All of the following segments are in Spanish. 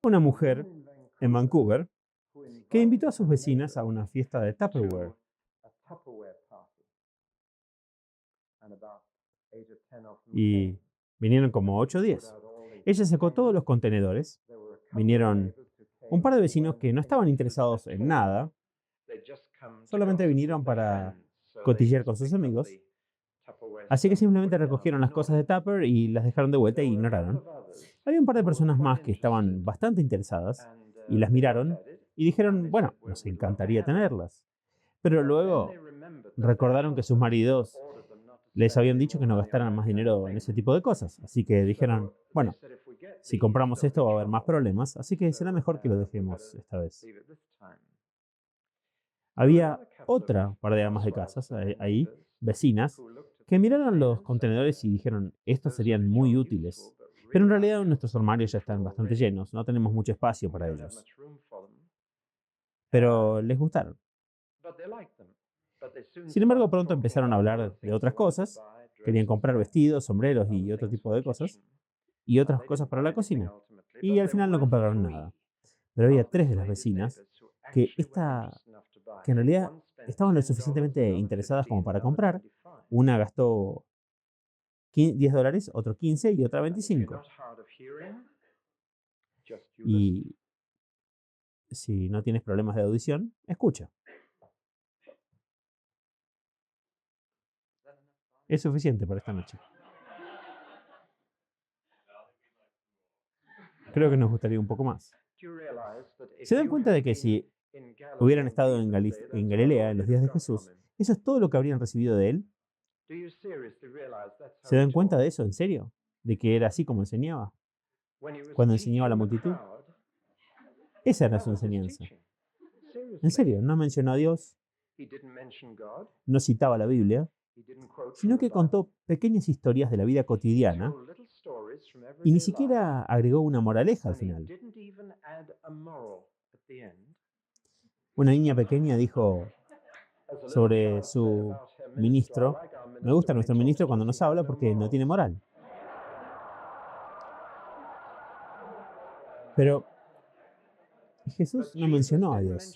Una mujer en Vancouver que invitó a sus vecinas a una fiesta de Tupperware y vinieron como 8 o 10. Ella sacó todos los contenedores. Vinieron un par de vecinos que no estaban interesados en nada, solamente vinieron para cotillear con sus amigos. Así que simplemente recogieron las cosas de Tupper y las dejaron de vuelta e ignoraron. Había un par de personas más que estaban bastante interesadas y las miraron y dijeron, bueno, nos encantaría tenerlas. Pero luego recordaron que sus maridos les habían dicho que no gastaran más dinero en ese tipo de cosas. Así que dijeron, bueno, si compramos esto va a haber más problemas, así que será mejor que lo dejemos esta vez. Había otra par de amas de casas ahí, vecinas, que miraron los contenedores y dijeron, estos serían muy útiles. Pero en realidad nuestros armarios ya están bastante llenos, no tenemos mucho espacio para ellos. Pero les gustaron. Sin embargo, pronto empezaron a hablar de otras cosas. Querían comprar vestidos, sombreros y otro tipo de cosas. Y otras cosas para la cocina. Y al final no compraron nada. Pero había 3 de las vecinas que en realidad estaban lo suficientemente interesadas como para comprar. Una gastó $10, otro 15 y otra 25. Y si no tienes problemas de audición, escucha. Es suficiente para esta noche. Creo que nos gustaría un poco más. ¿Se dan cuenta de que si hubieran estado en Galilea en los días de Jesús, eso es todo lo que habrían recibido de él? ¿Se dan cuenta de eso, en serio? ¿De que era así como enseñaba? Cuando enseñaba a la multitud. Esa era su enseñanza. En serio, no mencionó a Dios, no citaba la Biblia, sino que contó pequeñas historias de la vida cotidiana y ni siquiera agregó una moraleja al final. Una niña pequeña dijo sobre su ministro, me gusta nuestro ministro cuando nos habla porque no tiene moral. Pero Jesús no mencionó a Dios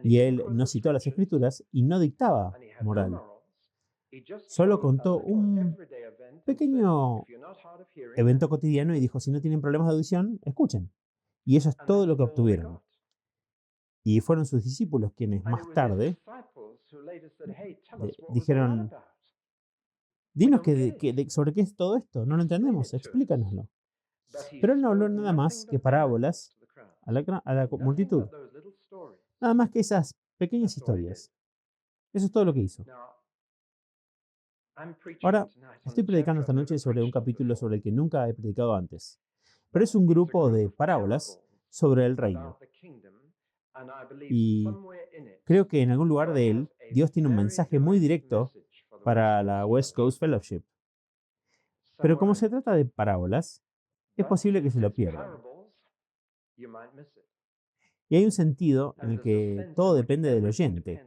y él no citó las escrituras y no dictaba moral. Solo contó un pequeño evento cotidiano y dijo, si no tienen problemas de audición, escuchen. Y eso es todo lo que obtuvieron. Y fueron sus discípulos quienes más tarde dijeron, dinos sobre qué es todo esto, no lo entendemos, explícanoslo. Pero él no habló nada más que parábolas a la multitud. Nada más que esas pequeñas historias. Eso es todo lo que hizo. Ahora, estoy predicando esta noche sobre un capítulo sobre el que nunca he predicado antes. Pero es un grupo de parábolas sobre el reino. Y creo que en algún lugar de él, Dios tiene un mensaje muy directo para la West Coast Fellowship. Pero como se trata de parábolas, es posible que se lo pierdan. Y hay un sentido en el que todo depende del oyente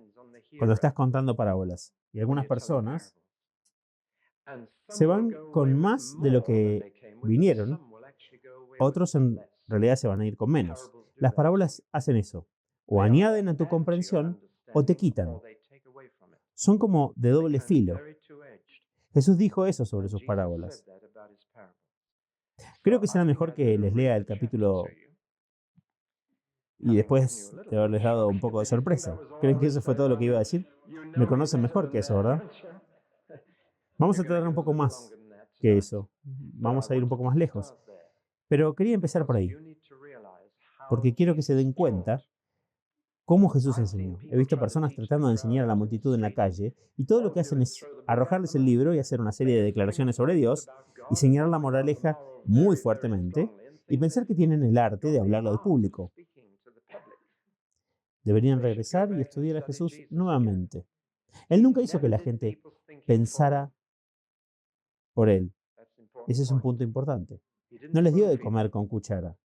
cuando estás contando parábolas. Y algunas personas se van con más de lo que vinieron, otros en realidad se van a ir con menos. Las parábolas hacen eso. O añaden a tu comprensión o te quitan. Son como de doble filo. Jesús dijo eso sobre sus parábolas. Creo que será mejor que les lea el capítulo y después de haberles dado un poco de sorpresa. ¿Creen que eso fue todo lo que iba a decir? Me conocen mejor que eso, ¿verdad? Vamos a tratar un poco más que eso. Vamos a ir un poco más lejos. Pero quería empezar por ahí, porque quiero que se den cuenta cómo Jesús enseñó. He visto personas tratando de enseñar a la multitud en la calle y todo lo que hacen es arrojarles el libro y hacer una serie de declaraciones sobre Dios y señalar la moraleja muy fuertemente y pensar que tienen el arte de hablarlo al público. Deberían regresar y estudiar a Jesús nuevamente. Él nunca hizo que la gente pensara por él. Ese es un punto importante. No les dio de comer con cuchara.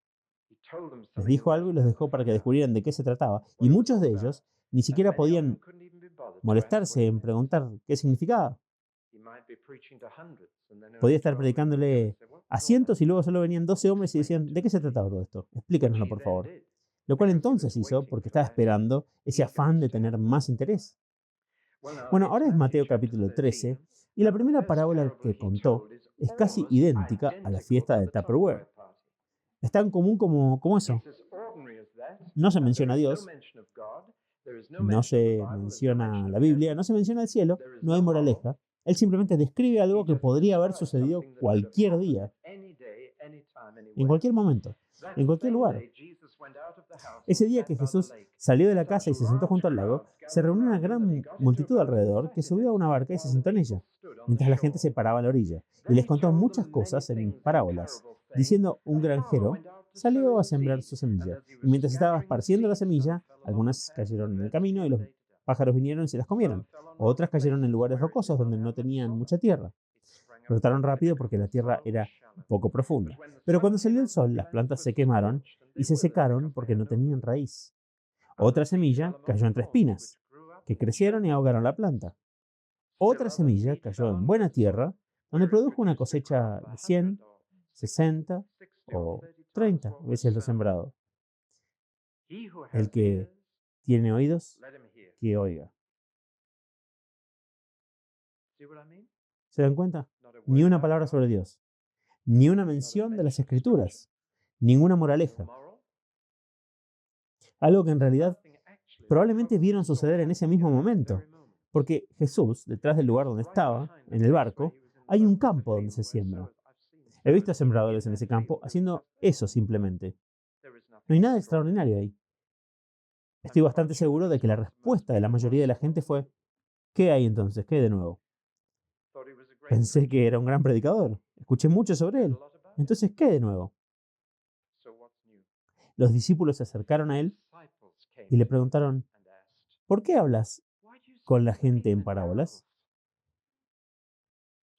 Les dijo algo y los dejó para que descubrieran de qué se trataba. Y muchos de ellos ni siquiera podían molestarse en preguntar qué significaba. Podía estar predicándole a cientos y luego solo venían 12 hombres y decían, ¿de qué se trataba todo esto? Explícanoslo, por favor. Lo cual entonces hizo porque estaba esperando ese afán de tener más interés. Bueno, ahora es Mateo capítulo 13 y la primera parábola que contó es casi idéntica a la fiesta de Tupperware. Es tan común como eso. No se menciona a Dios, no se menciona la Biblia, no se menciona el cielo, no hay moraleja. Él simplemente describe algo que podría haber sucedido cualquier día, en cualquier momento, en cualquier lugar. Ese día que Jesús salió de la casa y se sentó junto al lago, se reunió una gran multitud alrededor que subió a una barca y se sentó en ella, mientras la gente se paraba a la orilla. Y les contó muchas cosas en parábolas, diciendo: un granjero salió a sembrar su semilla, y mientras estaba esparciendo la semilla, algunas cayeron en el camino y los pájaros vinieron y se las comieron. Otras cayeron en lugares rocosos donde no tenían mucha tierra. Brotaron rápido porque la tierra era poco profunda. Pero cuando salió el sol, las plantas se quemaron y se secaron porque no tenían raíz. Otra semilla cayó entre espinas, que crecieron y ahogaron la planta. Otra semilla cayó en buena tierra, donde produjo una cosecha de 100, 60 o 30 veces lo sembrado. El que tiene oídos, que oiga. ¿Se dan cuenta? Ni una palabra sobre Dios, ni una mención de las Escrituras, ninguna moraleja. Algo que en realidad probablemente vieron suceder en ese mismo momento, porque Jesús, detrás del lugar donde estaba, en el barco, hay un campo donde se siembra. He visto a sembradores en ese campo haciendo eso simplemente. No hay nada extraordinario ahí. Estoy bastante seguro de que la respuesta de la mayoría de la gente fue: ¿qué hay entonces? ¿Qué hay de nuevo? Pensé que era un gran predicador. Escuché mucho sobre él. Entonces, ¿qué de nuevo? Los discípulos se acercaron a él y le preguntaron: ¿por qué hablas con la gente en parábolas?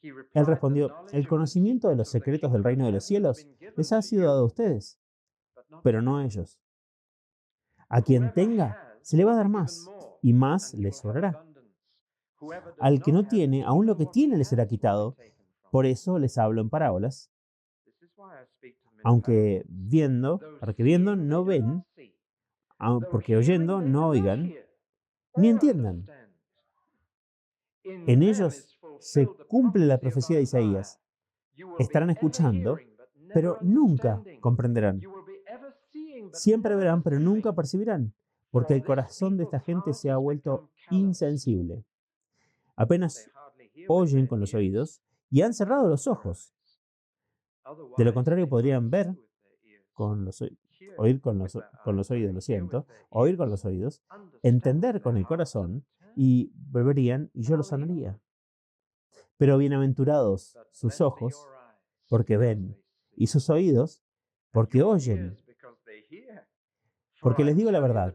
Él respondió: el conocimiento de los secretos del reino de los cielos les ha sido dado a ustedes, pero no a ellos. A quien tenga, se le va a dar más, y más le sobrará. Al que no tiene, aún lo que tiene le será quitado. Por eso les hablo en parábolas, para que viendo no ven, porque oyendo no oigan, ni entiendan. En ellos se cumple la profecía de Isaías. Estarán escuchando, pero nunca comprenderán. Siempre verán, pero nunca percibirán, porque el corazón de esta gente se ha vuelto insensible. Apenas oyen con los oídos y han cerrado los ojos. De lo contrario, podrían ver con los oír con los oídos, lo siento, oír con los oídos, entender con el corazón y volverían y yo los sanaría. Pero bienaventurados sus ojos, porque ven, y sus oídos, porque oyen. Porque les digo la verdad,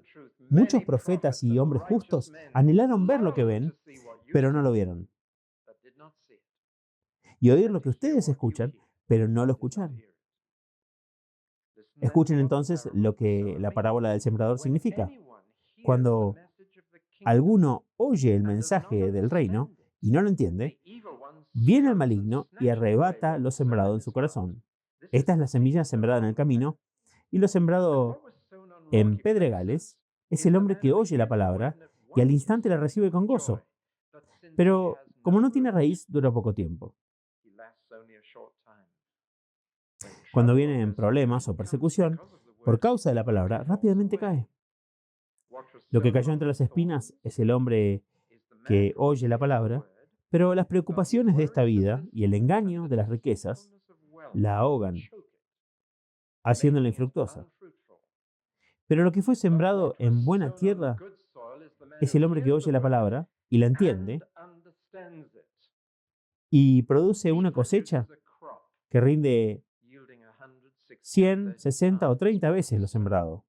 muchos profetas y hombres justos anhelaron ver lo que ven, pero no lo vieron. Y oír lo que ustedes escuchan, pero no lo escucharon. Escuchen entonces lo que la parábola del sembrador significa. Cuando alguno oye el mensaje del reino y no lo entiende, viene el maligno y arrebata lo sembrado en su corazón. Esta es la semilla sembrada en el camino, y lo sembrado en pedregales es el hombre que oye la palabra y al instante la recibe con gozo. Pero como no tiene raíz, dura poco tiempo. Cuando vienen problemas o persecución, por causa de la palabra, rápidamente cae. Lo que cayó entre las espinas es el hombre que oye la palabra, pero las preocupaciones de esta vida y el engaño de las riquezas la ahogan, haciéndola infructuosa. Pero lo que fue sembrado en buena tierra es el hombre que oye la palabra y la entiende y produce una cosecha que rinde 100, 60 o 30 veces lo sembrado.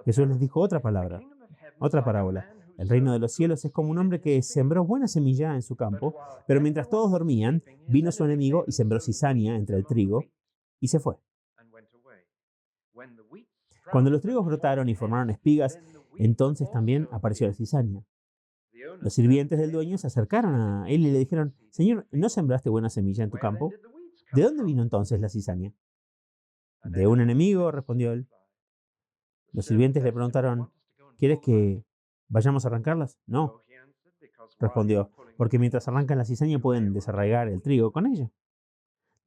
Jesús les dijo otra parábola. El reino de los cielos es como un hombre que sembró buena semilla en su campo, pero mientras todos dormían, vino su enemigo y sembró cizaña entre el trigo y se fue. Cuando los trigos brotaron y formaron espigas, entonces también apareció la cizaña. Los sirvientes del dueño se acercaron a él y le dijeron: Señor, ¿no sembraste buena semilla en tu campo? ¿De dónde vino entonces la cizaña? De un enemigo, respondió él. Los sirvientes le preguntaron: ¿Quieres que vayamos a arrancarlas? No, respondió, porque mientras arrancan la cizaña pueden desarraigar el trigo con ella.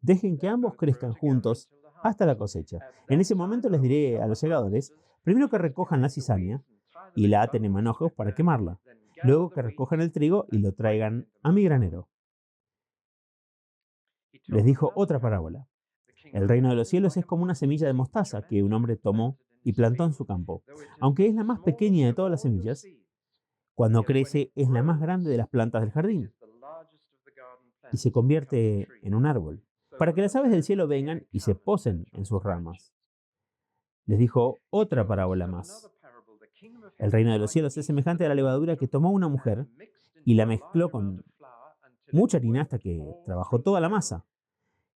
Dejen que ambos crezcan juntos hasta la cosecha. En ese momento les diré a los segadores, primero que recojan la cizaña y la aten en manojos para quemarla. Luego que recojan el trigo y lo traigan a mi granero. Les dijo otra parábola. El reino de los cielos es como una semilla de mostaza que un hombre tomó y plantó en su campo. Aunque es la más pequeña de todas las semillas, cuando crece es la más grande de las plantas del jardín y se convierte en un árbol, para que las aves del cielo vengan y se posen en sus ramas. Les dijo otra parábola más. El reino de los cielos es semejante a la levadura que tomó una mujer y la mezcló con mucha harina hasta que trabajó toda la masa.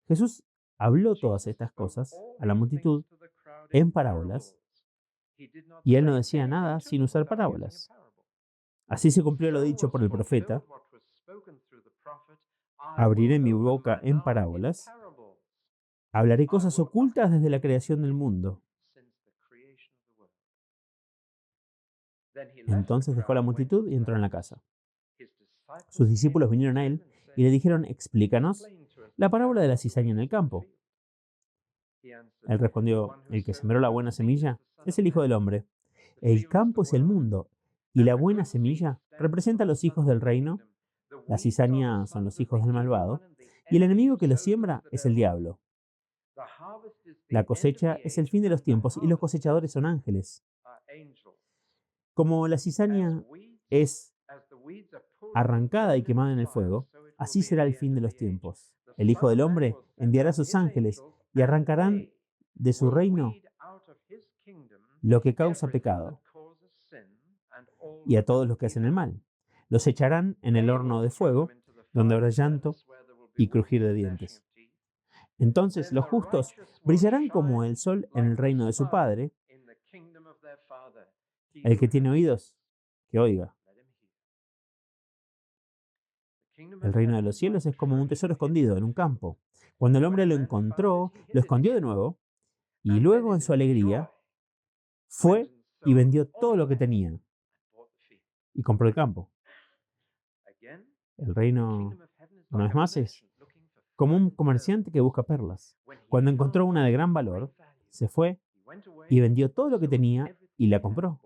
Jesús habló todas estas cosas a la multitud en parábolas y él no decía nada sin usar parábolas. Así se cumplió lo dicho por el profeta: abriré mi boca en parábolas, hablaré cosas ocultas desde la creación del mundo. Entonces dejó la multitud y entró en la casa. Sus discípulos vinieron a él y le dijeron: Explícanos la parábola de la cizaña en el campo. Él respondió: El que sembró la buena semilla es el Hijo del Hombre. El campo es el mundo, y la buena semilla representa a los hijos del reino, la cizaña son los hijos del malvado, y el enemigo que los siembra es el diablo. La cosecha es el fin de los tiempos, y los cosechadores son ángeles. Como la cizaña es arrancada y quemada en el fuego, así será el fin de los tiempos. El Hijo del Hombre enviará a sus ángeles y arrancarán de su reino lo que causa pecado y a todos los que hacen el mal. Los echarán en el horno de fuego, donde habrá llanto y crujir de dientes. Entonces los justos brillarán como el sol en el reino de su Padre. El que tiene oídos, que oiga. El reino de los cielos es como un tesoro escondido en un campo. Cuando el hombre lo encontró, lo escondió de nuevo y luego en su alegría fue y vendió todo lo que tenía y compró el campo. El reino, una vez más, es como un comerciante que busca perlas. Cuando encontró una de gran valor, se fue y vendió todo lo que tenía y la compró.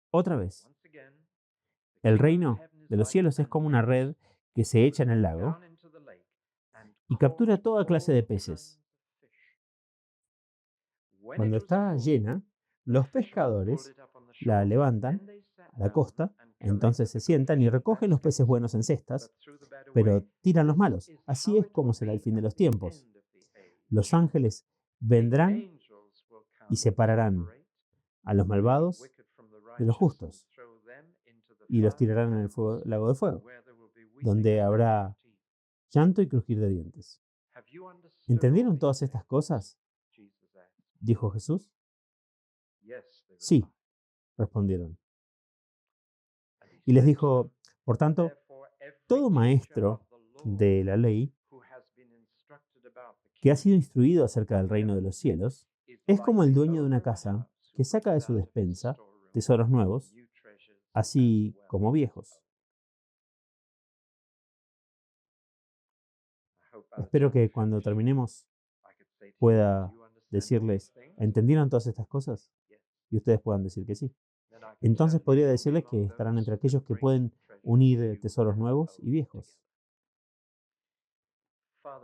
Otra vez, el reino de los cielos es como una red que se echa en el lago y captura toda clase de peces. Cuando está llena, los pescadores la levantan a la costa, entonces se sientan y recogen los peces buenos en cestas, pero tiran los malos. Así es como será el fin de los tiempos. Los ángeles vendrán y separarán a los malvados de los justos y los tirarán en el lago de fuego, donde habrá llanto y crujir de dientes. ¿Entendieron todas estas cosas?, dijo Jesús. Sí, respondieron. Y les dijo: por tanto, todo maestro de la ley que ha sido instruido acerca del reino de los cielos es como el dueño de una casa que saca de su despensa tesoros nuevos, así como viejos. Espero que cuando terminemos pueda decirles: ¿entendieron todas estas cosas? Y ustedes puedan decir que sí. Entonces podría decirles que estarán entre aquellos que pueden unir tesoros nuevos y viejos.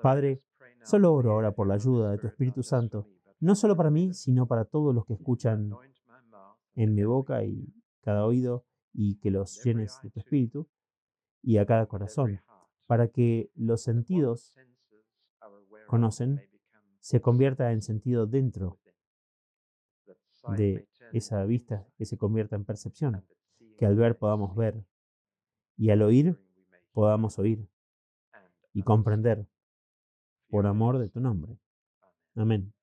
Padre, solo oro ahora por la ayuda de tu Espíritu Santo, no solo para mí, sino para todos los que escuchan en mi boca y cada oído, y que los llenes de tu Espíritu, y a cada corazón, para que los sentidos conocen se convierta en sentido dentro de esa vista, que se convierta en percepción, que al ver podamos ver y al oír podamos oír y comprender por amor de tu nombre. Amén.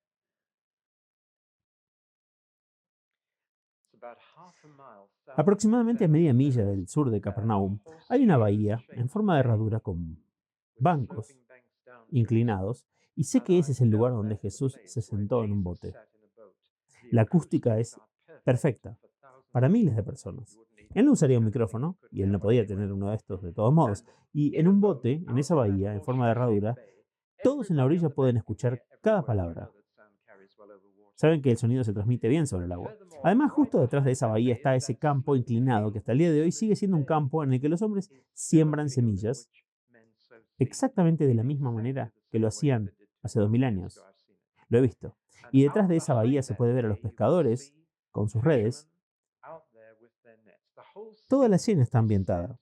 Aproximadamente a media milla del sur de Capernaum hay una bahía en forma de herradura con bancos inclinados, y sé que ese es el lugar donde Jesús se sentó en un bote. La acústica es perfecta para miles de personas. Él no usaría un micrófono, y él no podía tener uno de estos de todos modos. Y en un bote, en esa bahía, en forma de herradura, todos en la orilla pueden escuchar cada palabra. Saben que el sonido se transmite bien sobre el agua. Además, justo detrás de esa bahía está ese campo inclinado que hasta el día de hoy sigue siendo un campo en el que los hombres siembran semillas exactamente de la misma manera que lo hacían hace 2000 años. Lo he visto. Y detrás de esa bahía se puede ver a los pescadores con sus redes. Toda la escena está ambientada.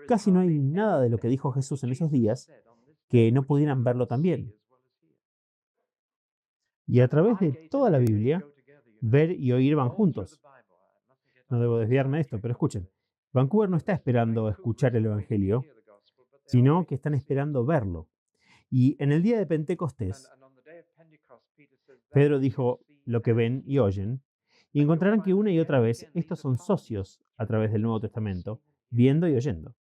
Casi no hay nada de lo que dijo Jesús en esos días que no pudieran verlo también. Y a través de toda la Biblia, ver y oír van juntos. No debo desviarme de esto, pero escuchen. Vancouver no está esperando escuchar el Evangelio, sino que están esperando verlo. Y en el día de Pentecostés, Pedro dijo lo que ven y oyen, y encontrarán que una y otra vez estos son socios a través del Nuevo Testamento, viendo y oyendo.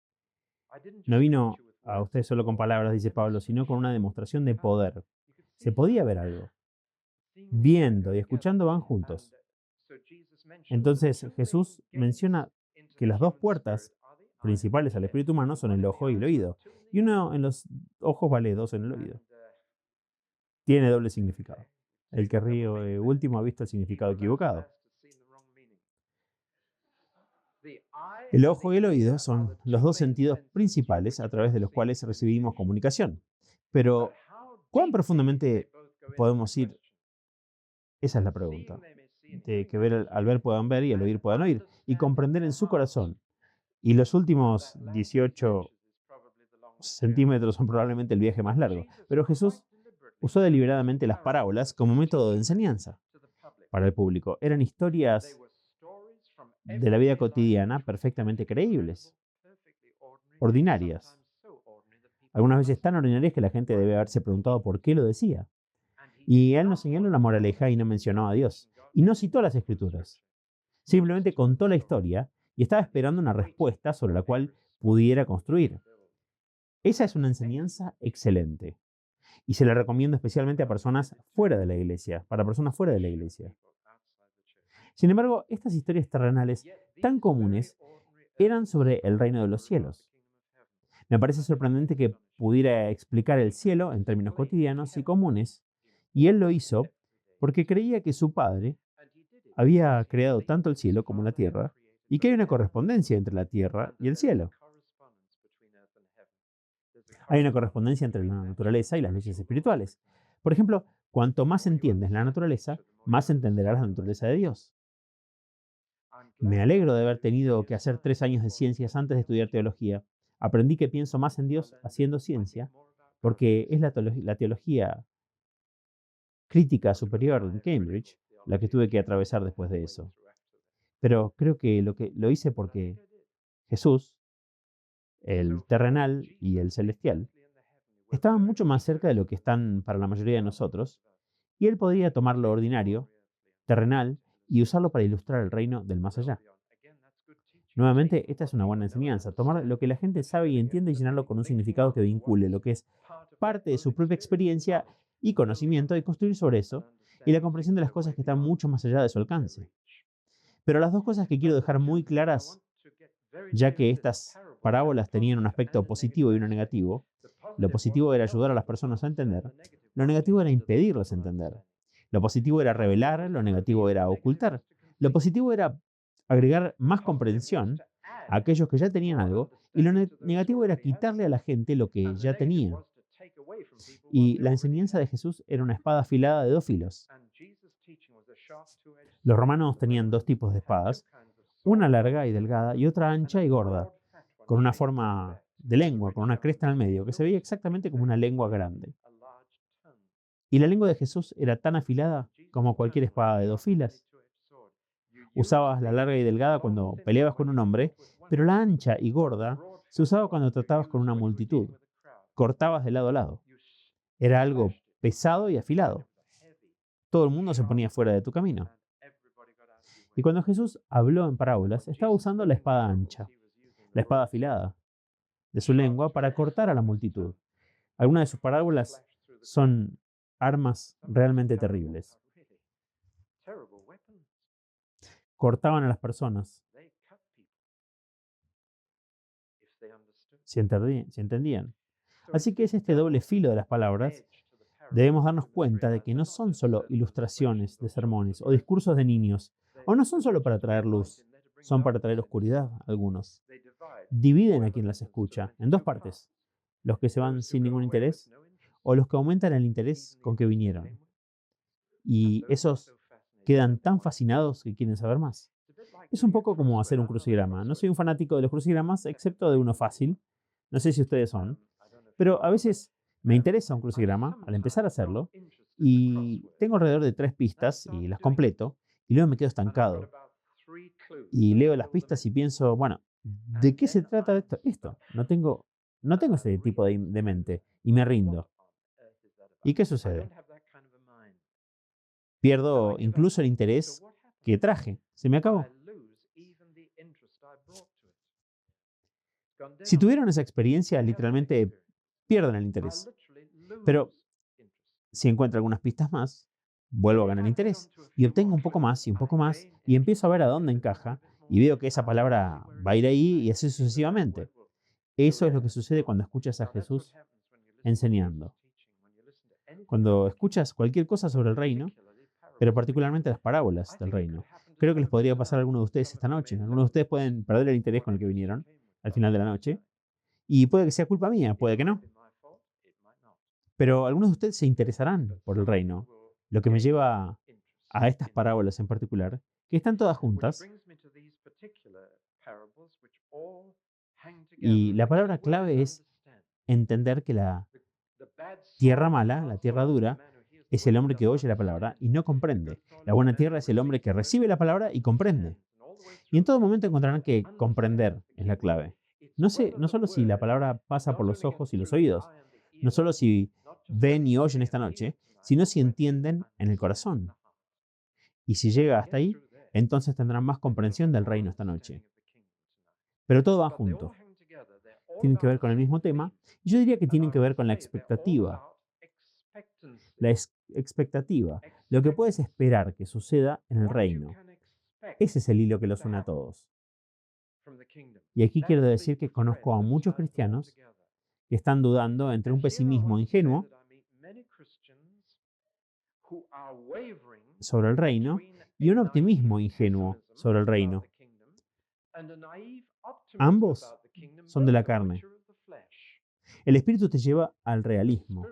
No vino a ustedes solo con palabras, dice Pablo, sino con una demostración de poder. Se podía ver algo. Viendo y escuchando van juntos. Entonces Jesús menciona que las dos puertas principales al espíritu humano son el ojo y el oído. Y uno en los ojos vale dos en el oído. Tiene doble significado. El que ríe último ha visto el significado equivocado. El ojo y el oído son los dos sentidos principales a través de los cuales recibimos comunicación. Pero, ¿cuán profundamente podemos ir? Esa es la pregunta. De que al ver puedan ver y al oír puedan oír. Y comprender en su corazón. Y los últimos 18 centímetros son probablemente el viaje más largo. Pero Jesús usó deliberadamente las parábolas como método de enseñanza para el público. Eran historias de la vida cotidiana perfectamente creíbles, ordinarias. Algunas veces tan ordinarias que la gente debe haberse preguntado por qué lo decía. Y él no señaló la moraleja y no mencionó a Dios. Y no citó las escrituras. Simplemente contó la historia y estaba esperando una respuesta sobre la cual pudiera construir. Esa es una enseñanza excelente. Y se la recomiendo especialmente a personas fuera de la iglesia, para personas fuera de la iglesia. Sin embargo, estas historias terrenales tan comunes eran sobre el reino de los cielos. Me parece sorprendente que pudiera explicar el cielo en términos cotidianos y comunes, y él lo hizo porque creía que su padre había creado tanto el cielo como la tierra, y que hay una correspondencia entre la tierra y el cielo. Hay una correspondencia entre la naturaleza y las leyes espirituales. Por ejemplo, cuanto más entiendes la naturaleza, más entenderás la naturaleza de Dios. Me alegro de haber tenido que hacer 3 años de ciencias antes de estudiar teología. Aprendí que pienso más en Dios haciendo ciencia, porque es la teología crítica superior en Cambridge la que tuve que atravesar después de eso. Pero creo que lo hice porque Jesús, el terrenal y el celestial, estaban mucho más cerca de lo que están para la mayoría de nosotros, y él podría tomar lo ordinario, terrenal, y usarlo para ilustrar el reino del más allá. Nuevamente, esta es una buena enseñanza, tomar lo que la gente sabe y entiende y llenarlo con un significado que vincule lo que es parte de su propia experiencia y conocimiento y construir sobre eso y la comprensión de las cosas que están mucho más allá de su alcance. Pero las dos cosas que quiero dejar muy claras, ya que estas parábolas tenían un aspecto positivo y uno negativo, lo positivo era ayudar a las personas a entender, lo negativo era impedirles entender. Lo positivo era revelar, lo negativo era ocultar. Lo positivo era agregar más comprensión a aquellos que ya tenían algo, y lo negativo era quitarle a la gente lo que ya tenía. Y la enseñanza de Jesús era una espada afilada de 2 filos. Los romanos tenían 2 tipos de espadas, una larga y delgada y otra ancha y gorda, con una forma de lengua, con una cresta en el medio, que se veía exactamente como una lengua grande. Y la lengua de Jesús era tan afilada como cualquier espada de 2 filas. Usabas la larga y delgada cuando peleabas con un hombre, pero la ancha y gorda se usaba cuando tratabas con una multitud. Cortabas de lado a lado. Era algo pesado y afilado. Todo el mundo se ponía fuera de tu camino. Y cuando Jesús habló en parábolas, estaba usando la espada ancha, la espada afilada de su lengua para cortar a la multitud. Algunas de sus parábolas son armas realmente terribles. Cortaban a las personas si entendían. Así que es este doble filo de las palabras. Debemos darnos cuenta de que no son solo ilustraciones de sermones o discursos de niños, o no son solo para traer luz, son para traer oscuridad algunos. Dividen a quien las escucha en dos partes, los que se van sin ningún interés o los que aumentan el interés con que vinieron. Y esos quedan tan fascinados que quieren saber más. Es un poco como hacer un crucigrama. No soy un fanático de los crucigramas, excepto de uno fácil. No sé si ustedes son. Pero a veces me interesa un crucigrama al empezar a hacerlo y tengo alrededor de 3 pistas y las completo y luego me quedo estancado. Y leo las pistas y pienso, bueno, ¿de qué se trata esto? No tengo ese tipo de mente y me rindo. ¿Y qué sucede? Pierdo incluso el interés que traje. Se me acabó. Si tuvieron esa experiencia, literalmente pierden el interés. Pero si encuentro algunas pistas más, vuelvo a ganar interés y obtengo un poco más y un poco más y empiezo a ver a dónde encaja y veo que esa palabra va a ir ahí y así sucesivamente. Eso es lo que sucede cuando escuchas a Jesús enseñando. Cuando escuchas cualquier cosa sobre el reino, pero particularmente las parábolas del reino. Creo que les podría pasar a algunos de ustedes esta noche. Algunos de ustedes pueden perder el interés con el que vinieron al final de la noche y puede que sea culpa mía, puede que no. Pero algunos de ustedes se interesarán por el reino, lo que me lleva a estas parábolas en particular, que están todas juntas. Y la palabra clave es entender que la tierra mala, la tierra dura, es el hombre que oye la palabra y no comprende. La buena tierra es el hombre que recibe la palabra y comprende. Y en todo momento encontrarán que comprender es la clave. No solo si la palabra pasa por los ojos y los oídos, no solo si ven y oyen esta noche, sino si entienden en el corazón. Y si llega hasta ahí, entonces tendrán más comprensión del reino esta noche. Pero todo va junto. Tienen que ver con el mismo tema. Y yo diría que tienen que ver con la expectativa. Expectativa. Lo que puedes esperar que suceda en el reino. Ese es el hilo que los une a todos. Y aquí quiero decir que conozco a muchos cristianos que están dudando entre un pesimismo ingenuo sobre el reino y un optimismo ingenuo sobre el reino. Ambos son de la carne. El espíritu te lleva al realismo.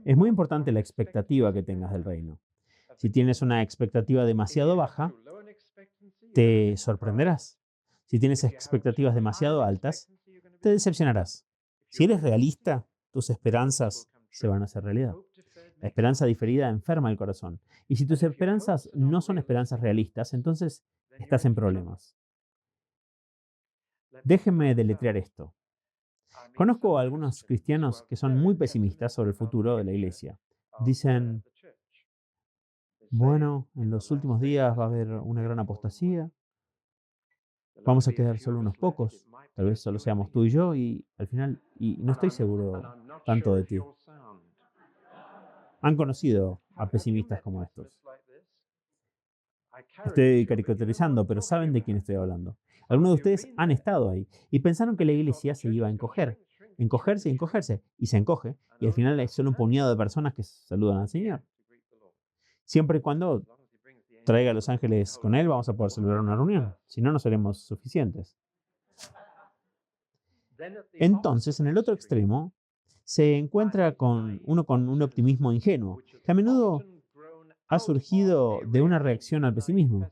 Es muy importante la expectativa que tengas del reino. Si tienes una expectativa demasiado baja, te sorprenderás. Si tienes expectativas demasiado altas, te decepcionarás. Si eres realista, tus esperanzas se van a hacer realidad. La esperanza diferida enferma el corazón. Y si tus esperanzas no son esperanzas realistas, entonces estás en problemas. Déjenme deletrear esto. Conozco a algunos cristianos que son muy pesimistas sobre el futuro de la iglesia. Dicen, bueno, en los últimos días va a haber una gran apostasía, vamos a quedar solo unos pocos, tal vez solo seamos tú y yo, y al final, y no estoy seguro tanto de ti. Han conocido a pesimistas como estos. Estoy caricaturizando, pero saben de quién estoy hablando. Algunos de ustedes han estado ahí y pensaron que la iglesia se iba a encogerse y encogerse, y se encoge, y al final hay solo un puñado de personas que saludan al Señor. Siempre y cuando traiga a los ángeles con él, vamos a poder celebrar una reunión. Si no, no seremos suficientes. Entonces, en el otro extremo, se encuentra con un optimismo ingenuo, que a menudo ha surgido de una reacción al pesimismo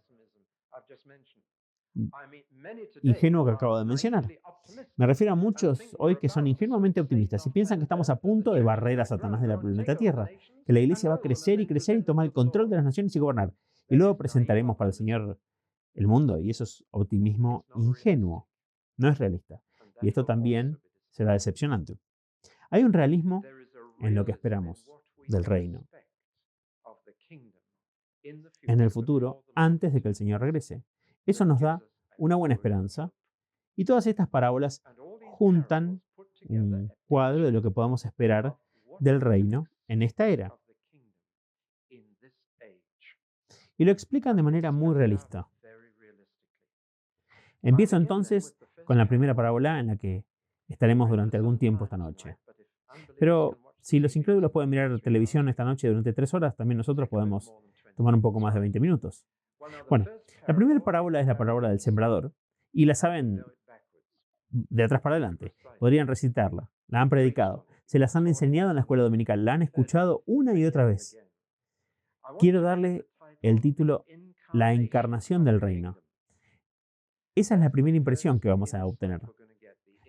ingenuo que acabo de mencionar. Me refiero a muchos hoy que son ingenuamente optimistas y piensan que estamos a punto de barrer a Satanás de la planeta Tierra, que la iglesia va a crecer y crecer y tomar el control de las naciones y gobernar. Y luego presentaremos para el Señor el mundo, y eso es optimismo ingenuo, no es realista. Y esto también será decepcionante. Hay un realismo en lo que esperamos del reino. en el futuro antes de que el Señor regrese. Eso nos da una buena esperanza y todas estas parábolas juntan un cuadro de lo que podamos esperar del reino en esta era y lo explican de manera muy realista. Empiezo entonces con la primera parábola en la que estaremos durante algún tiempo esta noche. Pero si los incrédulos pueden mirar televisión esta noche durante 3 horas, también nosotros podemos tomar un poco más de 20 minutos. Bueno, la primera parábola es la parábola del sembrador y la saben de atrás para adelante. Podrían recitarla, la han predicado, se las han enseñado en la escuela dominical, la han escuchado una y otra vez. Quiero darle el título La encarnación del reino. Esa es la primera impresión que vamos a obtener.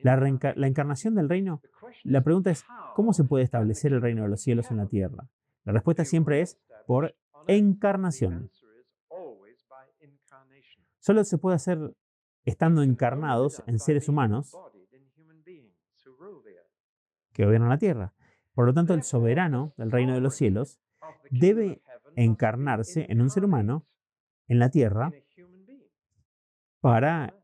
La encarnación del reino, la pregunta es, ¿cómo se puede establecer el reino de los cielos en la tierra? La respuesta siempre es por encarnación. Solo se puede hacer estando encarnados en seres humanos que gobiernan la tierra. Por lo tanto, el soberano del reino de los cielos debe encarnarse en un ser humano en la tierra para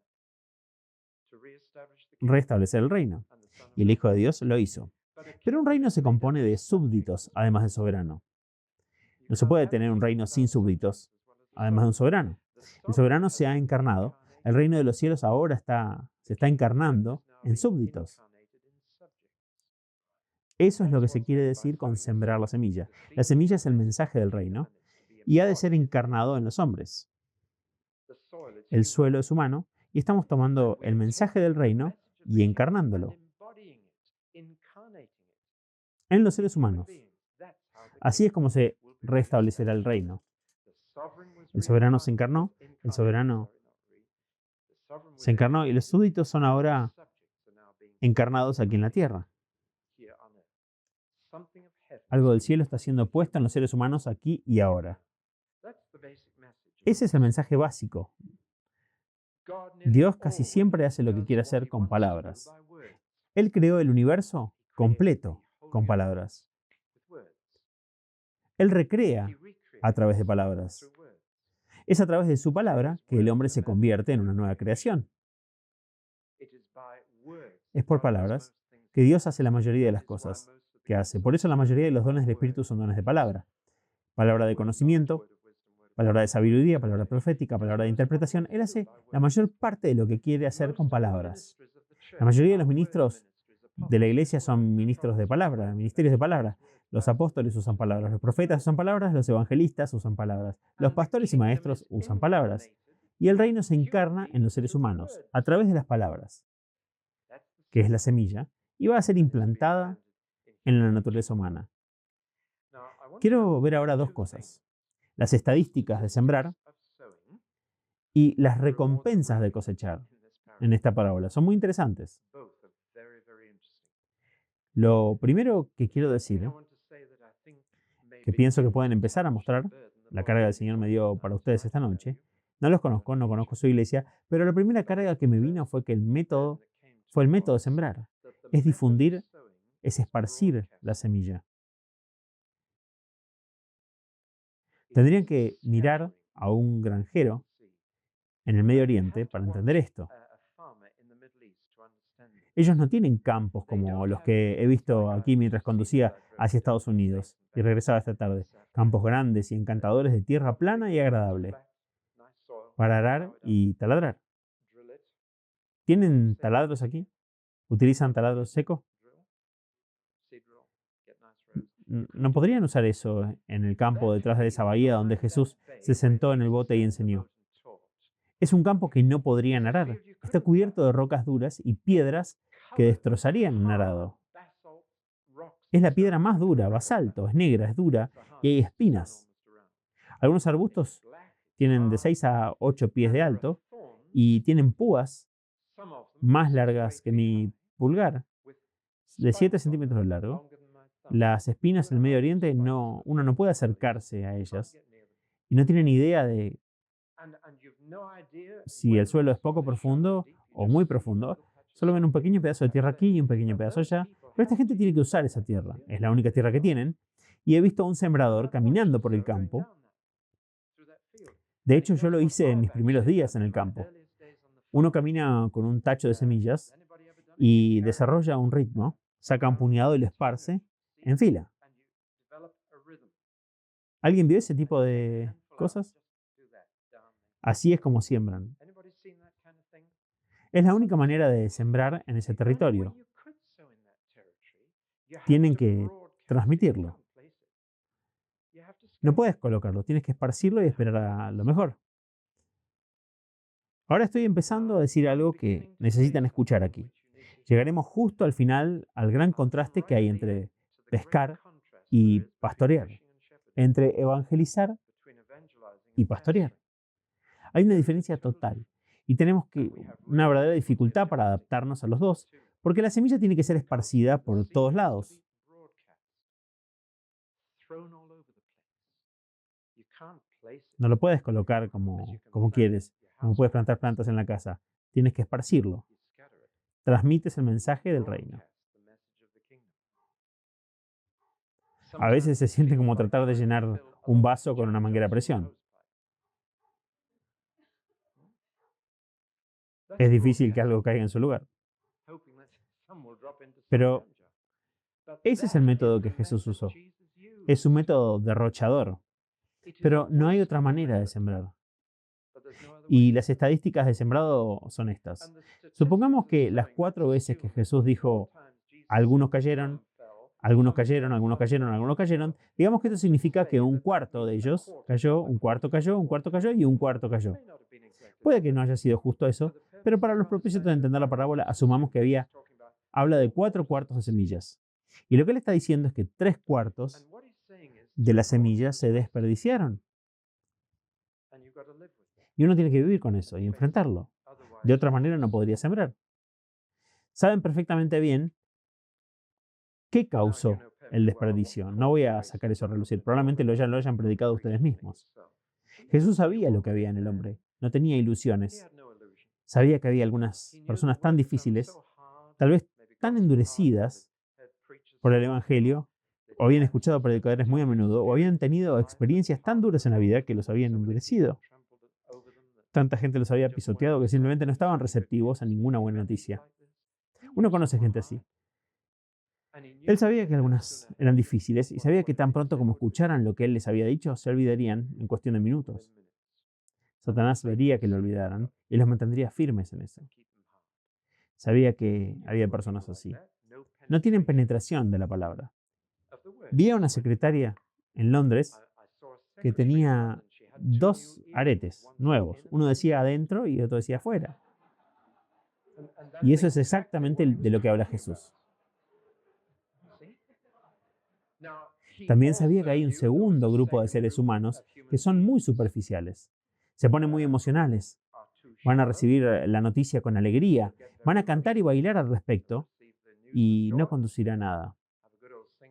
restablecer el reino. Y el Hijo de Dios lo hizo. Pero un reino se compone de súbditos, además de soberano. No se puede tener un reino sin súbditos, además de un soberano. El soberano se ha encarnado. El reino de los cielos ahora se está encarnando en súbditos. Eso es lo que se quiere decir con sembrar la semilla. La semilla es el mensaje del reino y ha de ser encarnado en los hombres. El suelo es humano y estamos tomando el mensaje del reino y encarnándolo en los seres humanos. Así es como se restablecerá el reino. El soberano se encarnó, y los súbditos son ahora encarnados aquí en la tierra. Algo del cielo está siendo puesto en los seres humanos aquí y ahora. Ese es el mensaje básico. Dios casi siempre hace lo que quiere hacer con palabras. Él creó el universo completo con palabras. Él recrea a través de palabras. Es a través de su palabra que el hombre se convierte en una nueva creación. Es por palabras que Dios hace la mayoría de las cosas que hace. Por eso la mayoría de los dones del Espíritu son dones de palabra. Palabra de conocimiento, palabra de sabiduría, palabra profética, palabra de interpretación. Él hace la mayor parte de lo que quiere hacer con palabras. La mayoría de los ministros de la iglesia son ministros de palabra, ministerios de palabra. Los apóstoles usan palabras, los profetas usan palabras, los evangelistas usan palabras, los pastores y maestros usan palabras. Y el reino se encarna en los seres humanos a través de las palabras, que es la semilla, y va a ser implantada en la naturaleza humana. Quiero ver ahora dos cosas: las estadísticas de sembrar y las recompensas de cosechar en esta parábola. Son muy interesantes. Lo primero que quiero decir, que pienso que pueden empezar a mostrar la carga que el Señor me dio para ustedes esta noche. No los conozco, no conozco su iglesia, pero la primera carga que me vino fue que el método fue el método de sembrar. Es difundir, es esparcir la semilla. Tendrían que mirar a un granjero en el Medio Oriente para entender esto. Ellos no tienen campos como los que he visto aquí mientras conducía hacia Estados Unidos y regresaba esta tarde. Campos grandes y encantadores de tierra plana y agradable para arar y taladrar. ¿Tienen taladros aquí? ¿Utilizan taladros secos? ¿No podrían usar eso en el campo detrás de esa bahía donde Jesús se sentó en el bote y enseñó? Es un campo que no podrían arar. Está cubierto de rocas duras y piedras que destrozarían un arado. Es la piedra más dura, basalto, es negra, es dura y hay espinas. Algunos arbustos tienen de 6 a 8 pies de alto y tienen púas más largas que mi pulgar, de 7 centímetros de largo. Las espinas en el Medio Oriente, uno no puede acercarse a ellas y no tienen idea de si el suelo es poco profundo o muy profundo. Solo ven un pequeño pedazo de tierra aquí y un pequeño pedazo allá, pero esta gente tiene que usar esa tierra. Es la única tierra que tienen y he visto a un sembrador caminando por el campo. De hecho, yo lo hice en mis primeros días en el campo. Uno camina con un tacho de semillas y desarrolla un ritmo, saca un puñado y lo esparce en fila. ¿Alguien vio ese tipo de cosas? Así es como siembran. Es la única manera de sembrar en ese territorio. Tienen que transmitirlo. No puedes colocarlo, tienes que esparcirlo y esperar a lo mejor. Ahora estoy empezando a decir algo que necesitan escuchar aquí. Llegaremos justo al final al gran contraste que hay entre pescar y pastorear, entre evangelizar y pastorear. Hay una diferencia total y tenemos una verdadera dificultad para adaptarnos a los dos, porque la semilla tiene que ser esparcida por todos lados. No lo puedes colocar como quieres, como puedes plantar plantas en la casa. Tienes que esparcirlo. Transmites el mensaje del reino. A veces se siente como tratar de llenar un vaso con una manguera a presión. Es difícil que algo caiga en su lugar. Pero ese es el método que Jesús usó. Es un método derrochador. Pero no hay otra manera de sembrar. Y las estadísticas de sembrado son estas. Supongamos que las 4 veces que Jesús dijo, algunos cayeron, algunos cayeron, algunos cayeron, algunos cayeron, digamos que esto significa que un cuarto de ellos cayó, un cuarto cayó, un cuarto cayó y un cuarto cayó. Puede que no haya sido justo eso, pero para los propósitos de entender la parábola, asumamos que habla de 4 cuartos de semillas. Y lo que él está diciendo es que 3 cuartos de las semillas se desperdiciaron. Y uno tiene que vivir con eso y enfrentarlo. De otra manera no podría sembrar. Saben perfectamente bien qué causó el desperdicio. No voy a sacar eso a relucir. Probablemente lo hayan predicado ustedes mismos. Jesús sabía lo que había en el hombre. No tenía ilusiones. Sabía que había algunas personas tan difíciles, tal vez tan endurecidas por el Evangelio, o habían escuchado predicadores muy a menudo, o habían tenido experiencias tan duras en la vida que los habían endurecido. Tanta gente los había pisoteado que simplemente no estaban receptivos a ninguna buena noticia. Uno conoce gente así. Él sabía que algunas eran difíciles y sabía que tan pronto como escucharan lo que él les había dicho, se olvidarían en cuestión de minutos. Satanás vería que lo olvidaran y los mantendría firmes en eso. Sabía que había personas así. No tienen penetración de la palabra. Vi a una secretaria en Londres que tenía 2 aretes nuevos. Uno decía adentro y otro decía afuera. Y eso es exactamente de lo que habla Jesús. También sabía que hay un segundo grupo de seres humanos que son muy superficiales. Se ponen muy emocionales. Van a recibir la noticia con alegría. Van a cantar y bailar al respecto y no conducirá a nada.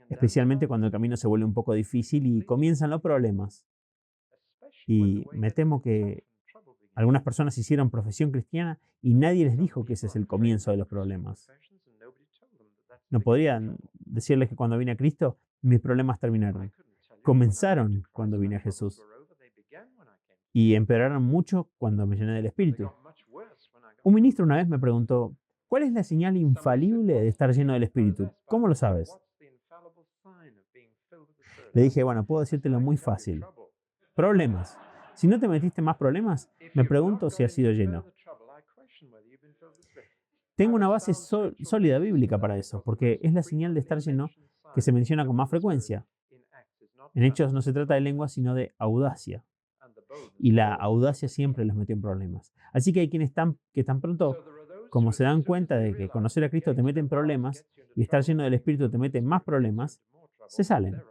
Especialmente cuando el camino se vuelve un poco difícil y comienzan los problemas. Y me temo que algunas personas hicieron profesión cristiana y nadie les dijo que ese es el comienzo de los problemas. No podrían decirles que cuando vine a Cristo, mis problemas terminaron. Comenzaron cuando vine a Jesús. Y empeoraron mucho cuando me llené del Espíritu. Un ministro una vez me preguntó, ¿cuál es la señal infalible de estar lleno del Espíritu? ¿Cómo lo sabes? Le dije, bueno, puedo decírtelo muy fácil. Problemas. Si no te metiste más problemas, me pregunto si has sido lleno. Tengo una base sólida bíblica para eso, porque es la señal de estar lleno que se menciona con más frecuencia. En Hechos no se trata de lengua, sino de audacia. Y la audacia siempre los metió en problemas. Así que hay quienes que tan pronto, como se dan cuenta de que conocer a Cristo te mete en problemas y estar lleno del Espíritu te mete en más problemas, se salen.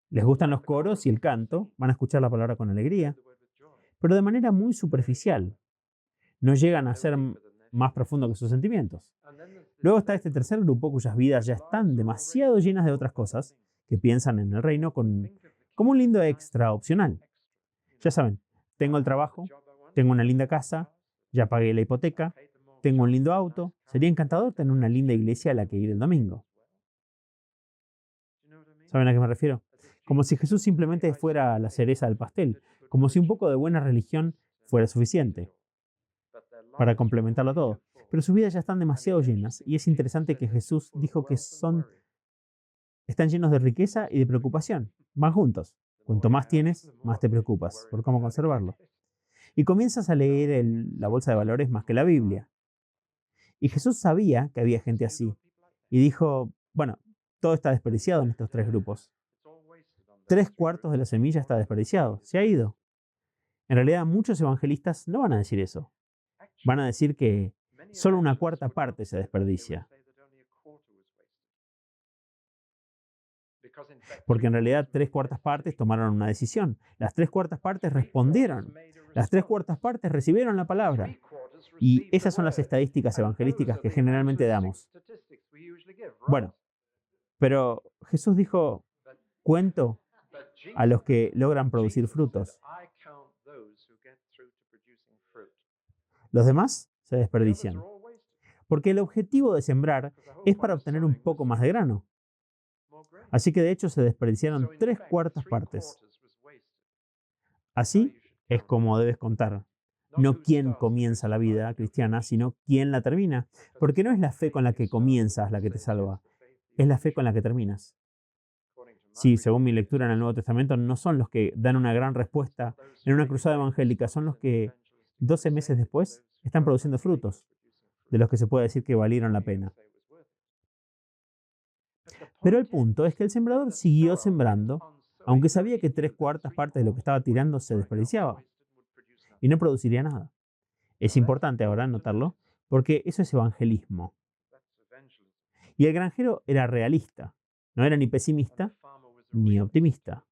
Les gustan los coros y el canto, van a escuchar la palabra con alegría, pero de manera muy superficial. No llegan a ser más profundo que sus sentimientos. Luego está este tercer grupo cuyas vidas ya están demasiado llenas de otras cosas, que piensan en el reino como un lindo extra opcional. Ya saben, tengo el trabajo, tengo una linda casa, ya pagué la hipoteca, tengo un lindo auto, sería encantador tener una linda iglesia a la que ir el domingo. ¿Saben a qué me refiero? Como si Jesús simplemente fuera la cereza del pastel, como si un poco de buena religión fuera suficiente para complementarlo todo. Pero sus vidas ya están demasiado llenas y es interesante que Jesús dijo que están llenos de riqueza y de preocupación. Van juntos. Cuanto más tienes, más te preocupas por cómo conservarlo. Y comienzas a leer la bolsa de valores más que la Biblia. Y Jesús sabía que había gente así. Y dijo, bueno, todo está desperdiciado en estos tres grupos. 3/4 de la semilla está desperdiciado, se ha ido. En realidad, muchos evangelistas no van a decir eso. Van a decir que solo 1/4 parte se desperdicia. Porque en realidad 3/4 partes tomaron una decisión. Las 3/4 partes respondieron. Las 3/4 partes recibieron la palabra. Y esas son las estadísticas evangelísticas que generalmente damos. Bueno, pero Jesús dijo, cuento a los que logran producir frutos. Los demás se desperdician. Porque el objetivo de sembrar es para obtener un poco más de grano. Así que de hecho se desperdiciaron 3/4 partes. Así es como debes contar. No quién comienza la vida cristiana, sino quién la termina. Porque no es la fe con la que comienzas la que te salva, es la fe con la que terminas. Sí, según mi lectura en el Nuevo Testamento, no son los que dan una gran respuesta en una cruzada evangélica, son los que 12 meses después están produciendo frutos, de los que se puede decir que valieron la pena. Pero el punto es que el sembrador siguió sembrando, aunque sabía que 3/4 partes de lo que estaba tirando se desperdiciaba y no produciría nada. Es importante ahora notarlo, porque eso es evangelismo. Y el granjero era realista, no era ni pesimista ni optimista.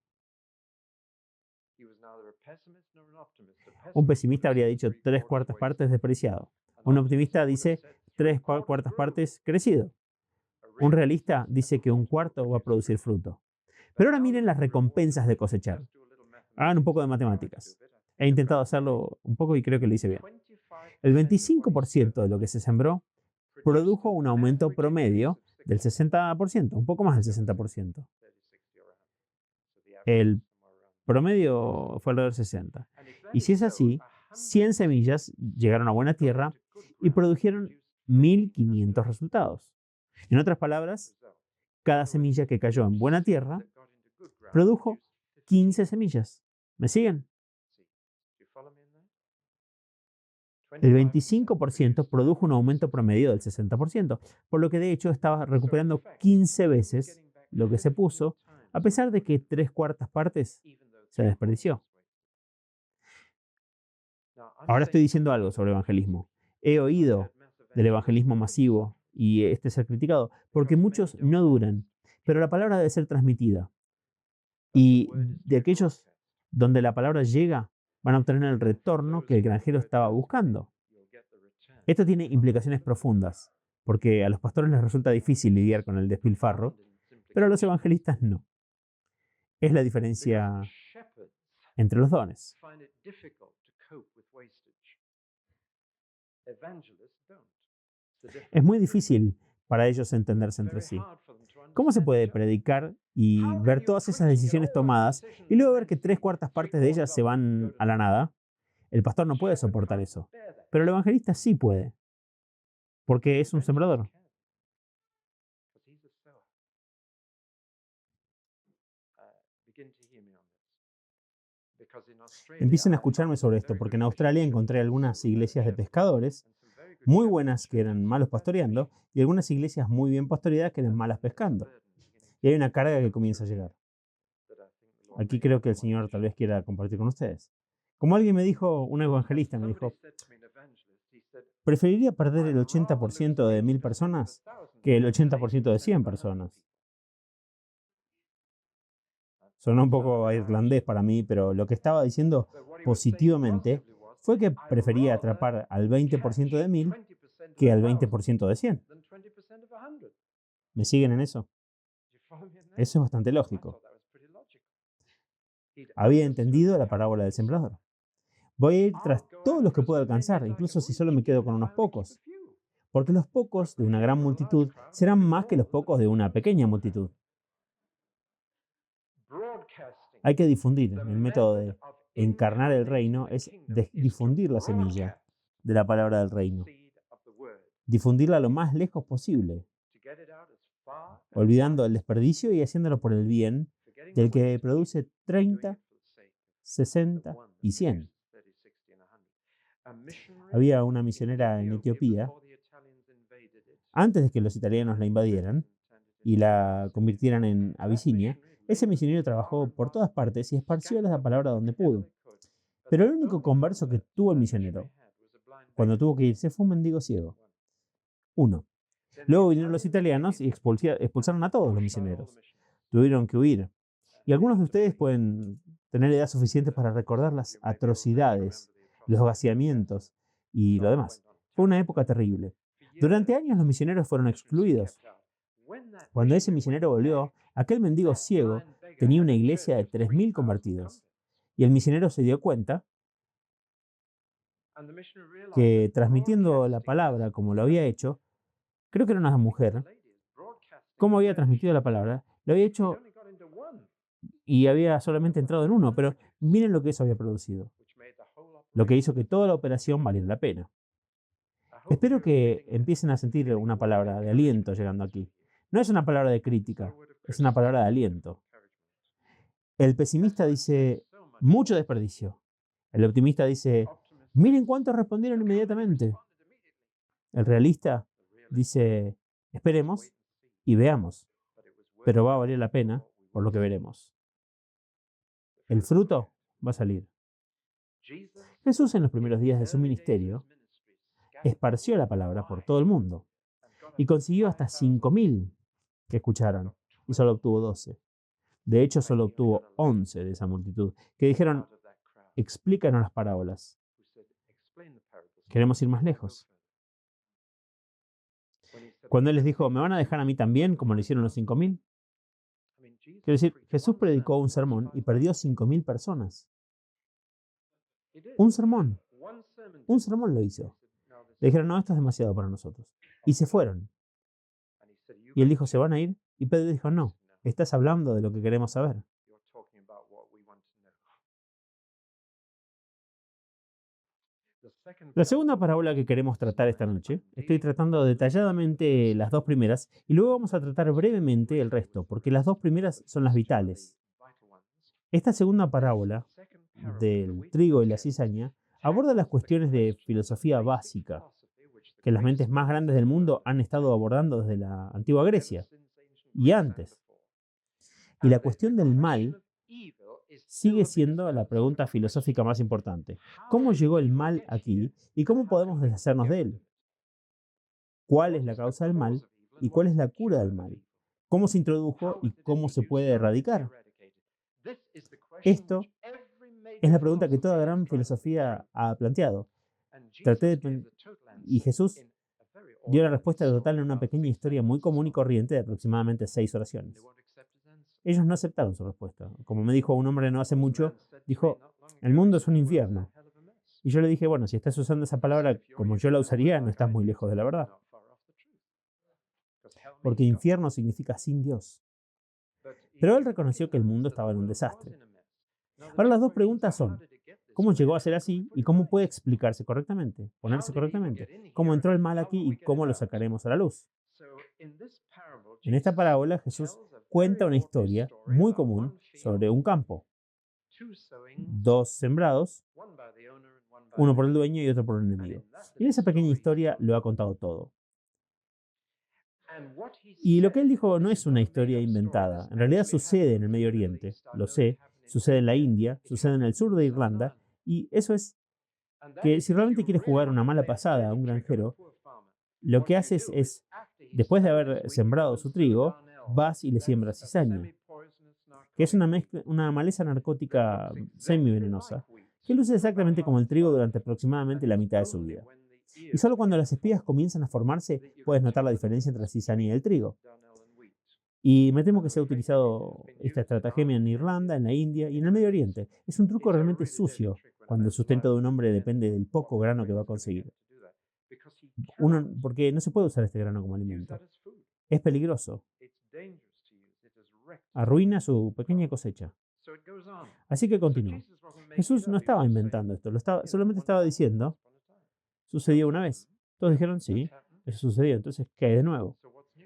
Un pesimista habría dicho 3/4 partes desperdiciado. Un optimista dice 3/4 partes crecido. Un realista dice que 1/4 va a producir fruto. Pero ahora miren las recompensas de cosechar. Hagan un poco de matemáticas. He intentado hacerlo un poco y creo que lo hice bien. El 25% de lo que se sembró produjo un aumento promedio del 60%, un poco más del 60%. El promedio fue alrededor del 60%. Y si es así, 100 semillas llegaron a buena tierra y produjeron 1.500 resultados. En otras palabras, cada semilla que cayó en buena tierra produjo 15 semillas. ¿Me siguen? El 25% produjo un aumento promedio del 60%, por lo que de hecho estaba recuperando 15 veces lo que se puso, a pesar de que 3/4 partes se desperdició. Ahora estoy diciendo algo sobre evangelismo. He oído del evangelismo masivo y este ser criticado, porque muchos no duran, pero la palabra debe ser transmitida. Y de aquellos donde la palabra llega, van a obtener el retorno que el granjero estaba buscando. Esto tiene implicaciones profundas, porque a los pastores les resulta difícil lidiar con el despilfarro, pero a los evangelistas no. Es la diferencia entre los dones. Es muy difícil para ellos entenderse entre sí. ¿Cómo se puede predicar y ver todas esas decisiones tomadas y luego ver que 3/4 partes de ellas se van a la nada? El pastor no puede soportar eso, pero el evangelista sí puede, porque es un sembrador. Empiecen a escucharme sobre esto, porque en Australia encontré algunas iglesias de pescadores muy buenas que eran malos pastoreando y algunas iglesias muy bien pastoreadas que eran malas pescando. Y hay una carga que comienza a llegar. Aquí creo que el Señor tal vez quiera compartir con ustedes. Como alguien me dijo, un evangelista me dijo, preferiría perder el 80% de 1.000 personas que el 80% de 100 personas. Sonó un poco irlandés para mí, pero lo que estaba diciendo positivamente fue que prefería atrapar al 20% de 1.000 que al 20% de 100. ¿Me siguen en eso? Eso es bastante lógico. Había entendido la parábola del sembrador. Voy a ir tras todos los que pueda alcanzar, incluso si solo me quedo con unos pocos. Porque los pocos de una gran multitud serán más que los pocos de una pequeña multitud. Hay que difundir. El método de encarnar el reino es difundir la semilla de la palabra del reino. Difundirla lo más lejos posible, olvidando el desperdicio y haciéndolo por el bien del que produce 30, 60 y 100. Había una misionera en Etiopía, antes de que los italianos la invadieran y la convirtieran en Abisinia. Ese misionero trabajó por todas partes y esparció la palabra donde pudo. Pero el único converso que tuvo el misionero, cuando tuvo que irse, fue un mendigo ciego. Uno. Luego vinieron los italianos y expulsaron a todos los misioneros. Tuvieron que huir. Y algunos de ustedes pueden tener edad suficiente para recordar las atrocidades, los vaciamientos y lo demás. Fue una época terrible. Durante años los misioneros fueron excluidos. Cuando ese misionero volvió, aquel mendigo ciego tenía una iglesia de 3.000 convertidos. Y el misionero se dio cuenta que transmitiendo la palabra como lo había hecho, creo que era una mujer, cómo había transmitido la palabra, lo había hecho y había solamente entrado en uno, pero miren lo que eso había producido, lo que hizo que toda la operación valiera la pena. Espero que empiecen a sentir una palabra de aliento llegando aquí. No es una palabra de crítica, es una palabra de aliento. El pesimista dice, mucho desperdicio. El optimista dice, miren cuántos respondieron inmediatamente. El realista dice, esperemos y veamos, pero va a valer la pena por lo que veremos. El fruto va a salir. Jesús en los primeros días de su ministerio esparció la palabra por todo el mundo y consiguió hasta 5.000 que escucharon y solo obtuvo 12. De hecho, solo obtuvo 11 de esa multitud que dijeron, explícanos las parábolas. Queremos ir más lejos. Cuando Él les dijo, ¿me van a dejar a mí también como lo hicieron los 5.000? Quiero decir, Jesús predicó un sermón y perdió 5.000 personas. Un sermón lo hizo. Le dijeron, no, esto es demasiado para nosotros. Y se fueron. Y Él dijo, ¿se van a ir? Y Pedro dijo, no, estás hablando de lo que queremos saber. La segunda parábola que queremos tratar esta noche, estoy tratando detalladamente las dos primeras y luego vamos a tratar brevemente el resto, porque las dos primeras son las vitales. Esta segunda parábola del trigo y la cizaña aborda las cuestiones de filosofía básica que las mentes más grandes del mundo han estado abordando desde la antigua Grecia y antes. Y la cuestión del mal sigue siendo la pregunta filosófica más importante. ¿Cómo llegó el mal aquí y cómo podemos deshacernos de él? ¿Cuál es la causa del mal y cuál es la cura del mal? ¿Cómo se introdujo y cómo se puede erradicar? Esto es la pregunta que toda gran filosofía ha planteado. Y Jesús dio la respuesta total en una pequeña historia muy común y corriente de aproximadamente 6 oraciones. Ellos no aceptaron su respuesta. Como me dijo un hombre no hace mucho, dijo, el mundo es un infierno. Y yo le dije, bueno, si estás usando esa palabra como yo la usaría, no estás muy lejos de la verdad. Porque infierno significa sin Dios. Pero él reconoció que el mundo estaba en un desastre. Ahora las dos preguntas son, ¿cómo llegó a ser así y cómo puede explicarse correctamente, ponerse correctamente? ¿Cómo entró el mal aquí y cómo lo sacaremos a la luz? En esta parábola Jesús cuenta una historia muy común sobre un campo. 2 sembrados, uno por el dueño y otro por el enemigo. Y en esa pequeña historia lo ha contado todo. Y lo que él dijo no es una historia inventada. En realidad sucede en el Medio Oriente, lo sé, sucede en la India, sucede en el sur de Irlanda. Y eso es que si realmente quieres jugar una mala pasada a un granjero, lo que haces es, después de haber sembrado su trigo, vas y le siembras cizaña, que es una maleza narcótica semivenenosa, que luce exactamente como el trigo durante aproximadamente la mitad de su vida. Y solo cuando las espigas comienzan a formarse, puedes notar la diferencia entre la cizaña y el trigo. Y me temo que se ha utilizado esta estratagema en Irlanda, en la India y en el Medio Oriente. Es un truco realmente sucio cuando el sustento de un hombre depende del poco grano que va a conseguir. Porque no se puede usar este grano como alimento. Es peligroso. Arruina su pequeña cosecha. Así que continuó. Jesús no estaba inventando esto, solamente estaba diciendo, sucedió una vez. Todos dijeron, sí, eso sucedió, entonces, ¿qué hay de nuevo?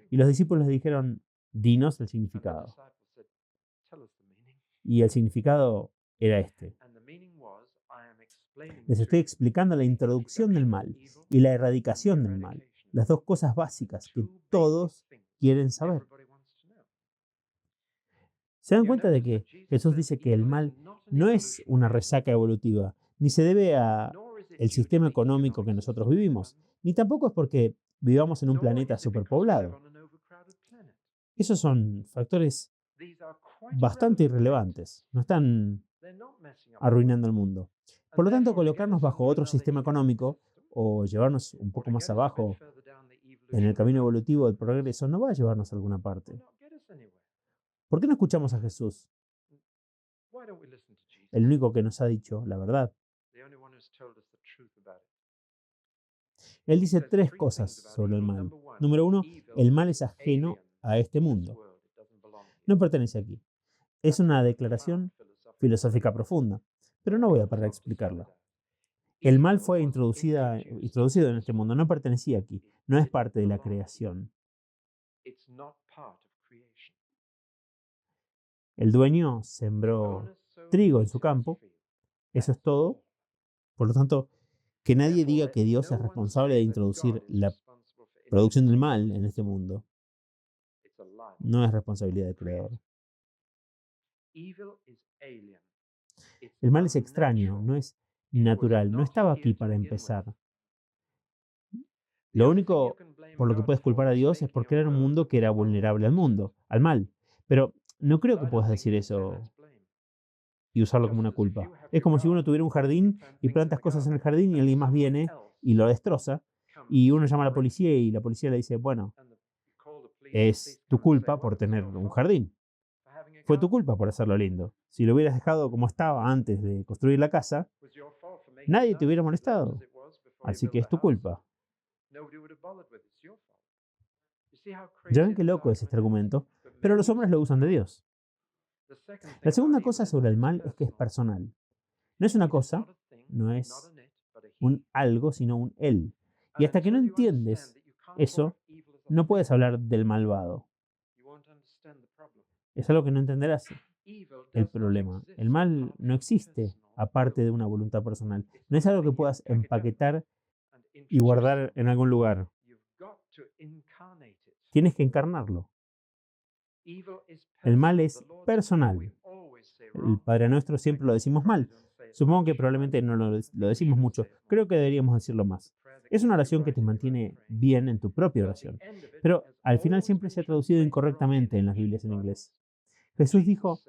Y los discípulos le dijeron, dinos el significado. Y el significado era este. Les estoy explicando la introducción del mal y la erradicación del mal, las dos cosas básicas que todos quieren saber. ¿Se dan cuenta de que Jesús dice que el mal no es una resaca evolutiva, ni se debe a el sistema económico que nosotros vivimos, ni tampoco es porque vivamos en un planeta superpoblado? Esos son factores bastante irrelevantes, no están arruinando el mundo. Por lo tanto, colocarnos bajo otro sistema económico o llevarnos un poco más abajo en el camino evolutivo del progreso no va a llevarnos a alguna parte. ¿Por qué no escuchamos a Jesús, el único que nos ha dicho la verdad? Él dice tres cosas sobre el mal. Número uno, el mal es ajeno a este mundo. No pertenece aquí. Es una declaración filosófica profunda, pero no voy a parar a explicarla. El mal fue introducido en este mundo, no pertenecía aquí, no es parte de la creación. El dueño sembró trigo en su campo, eso es todo. Por lo tanto, que nadie diga que Dios es responsable de introducir la producción del mal en este mundo. No es responsabilidad del Creador. El mal es extraño, no es natural, no estaba aquí para empezar. Lo único por lo que puedes culpar a Dios es por crear un mundo que era vulnerable al mal. Pero no creo que puedas decir eso y usarlo como una culpa. Es como si uno tuviera un jardín y plantas cosas en el jardín y alguien más viene y lo destroza. Y uno llama a la policía y la policía le dice, bueno, es tu culpa por tener un jardín. Fue tu culpa por hacerlo lindo. Si lo hubieras dejado como estaba antes de construir la casa, nadie te hubiera molestado. Así que es tu culpa. Ya ven qué loco es este argumento, pero los hombres lo usan de Dios. La segunda cosa sobre el mal es que es personal. No es una cosa, no es un algo, sino un él. Y hasta que no entiendes eso, no puedes hablar del malvado. Es algo que no entenderás el problema. El mal no existe aparte de una voluntad personal. No es algo que puedas empaquetar y guardar en algún lugar. Tienes que encarnarlo. El mal es personal. El Padre Nuestro siempre lo decimos mal. Supongo que probablemente no lo decimos mucho. Creo que deberíamos decirlo más. Es una oración que te mantiene bien en tu propia oración. Pero al final siempre se ha traducido incorrectamente en las Biblias en inglés. Jesús dijo,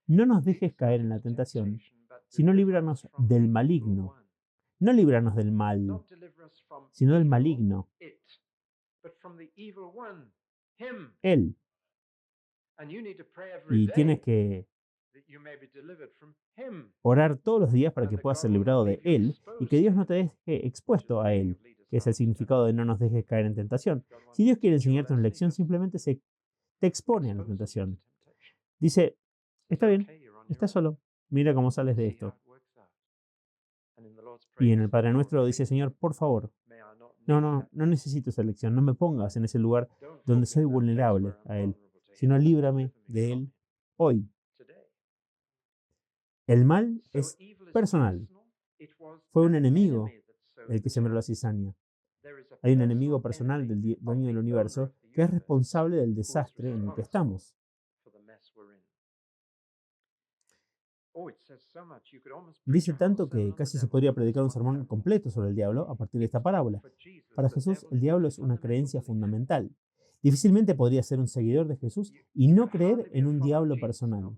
no nos dejes caer en la tentación, sino líbranos del maligno. No líbranos del mal, sino del maligno. Él. Y tienes que orar todos los días para que puedas ser librado de Él y que Dios no te deje expuesto a Él, que es el significado de no nos dejes caer en tentación. Si Dios quiere enseñarte una lección, simplemente te expone a la tentación. Dice, está bien, estás solo, mira cómo sales de esto. Y en el Padre Nuestro dice, Señor, por favor, no necesito esa lección, no me pongas en ese lugar donde soy vulnerable a Él, sino líbrame de Él hoy. El mal es personal. Fue un enemigo el que sembró la cizaña. Hay un enemigo personal del dueño del universo que es responsable del desastre en el que estamos. Dice tanto que casi se podría predicar un sermón completo sobre el diablo a partir de esta parábola. Para Jesús, el diablo es una creencia fundamental. Difícilmente podría ser un seguidor de Jesús y no creer en un diablo personal.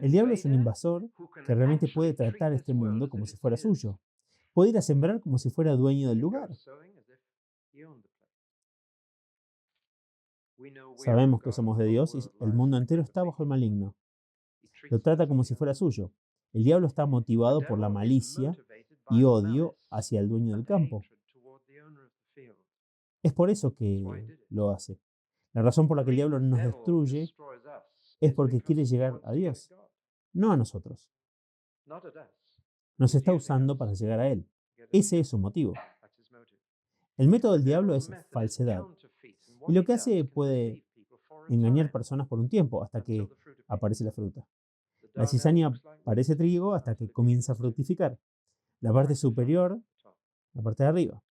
El diablo es un invasor que realmente puede tratar este mundo como si fuera suyo. Puede ir a sembrar como si fuera dueño del lugar. Sabemos que somos de Dios y el mundo entero está bajo el maligno. Lo trata como si fuera suyo. El diablo está motivado por la malicia y odio hacia el dueño del campo. Es por eso que lo hace. La razón por la que el diablo nos destruye es porque quiere llegar a Dios, no a nosotros. Nos está usando para llegar a Él. Ese es su motivo. El método del diablo es falsedad. Y lo que hace puede engañar personas por un tiempo hasta que aparece la fruta. La cizaña parece trigo hasta que comienza a fructificar. La parte superior, la parte de arriba.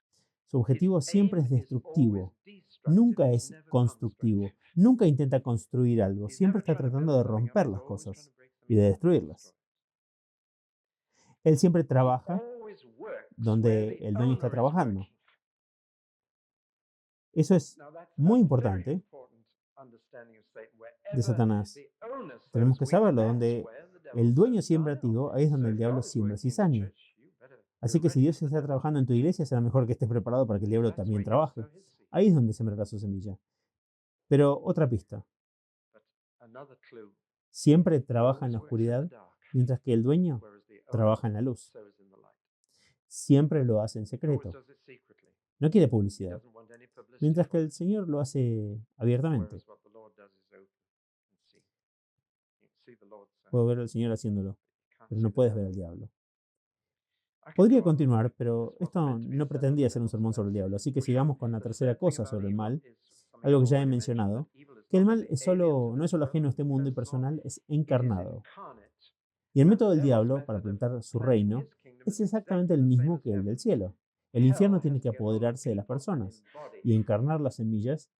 Su objetivo siempre es destructivo, nunca es constructivo, nunca intenta construir algo, siempre está tratando de romper las cosas y de destruirlas. Él siempre trabaja donde el dueño está trabajando. Eso es muy importante de Satanás. Tenemos que saberlo, donde el dueño siembra trigo, ahí es donde el diablo siembra cizaña. Así que si Dios está trabajando en tu iglesia, será mejor que estés preparado para que el diablo también trabaje. Ahí es donde sembrará su semilla. Pero otra pista, siempre trabaja en la oscuridad, mientras que el dueño trabaja en la luz. Siempre lo hace en secreto. No quiere publicidad, mientras que el Señor lo hace abiertamente. Puedo ver al Señor haciéndolo, pero no puedes ver al diablo. Podría continuar, pero esto no pretendía ser un sermón sobre el diablo, así que sigamos con la tercera cosa sobre el mal, algo que ya he mencionado, que el mal no es solo ajeno a este mundo y personal, es encarnado. Y el método del diablo para plantar su reino es exactamente el mismo que el del cielo. El infierno tiene que apoderarse de las personas y encarnar las semillas,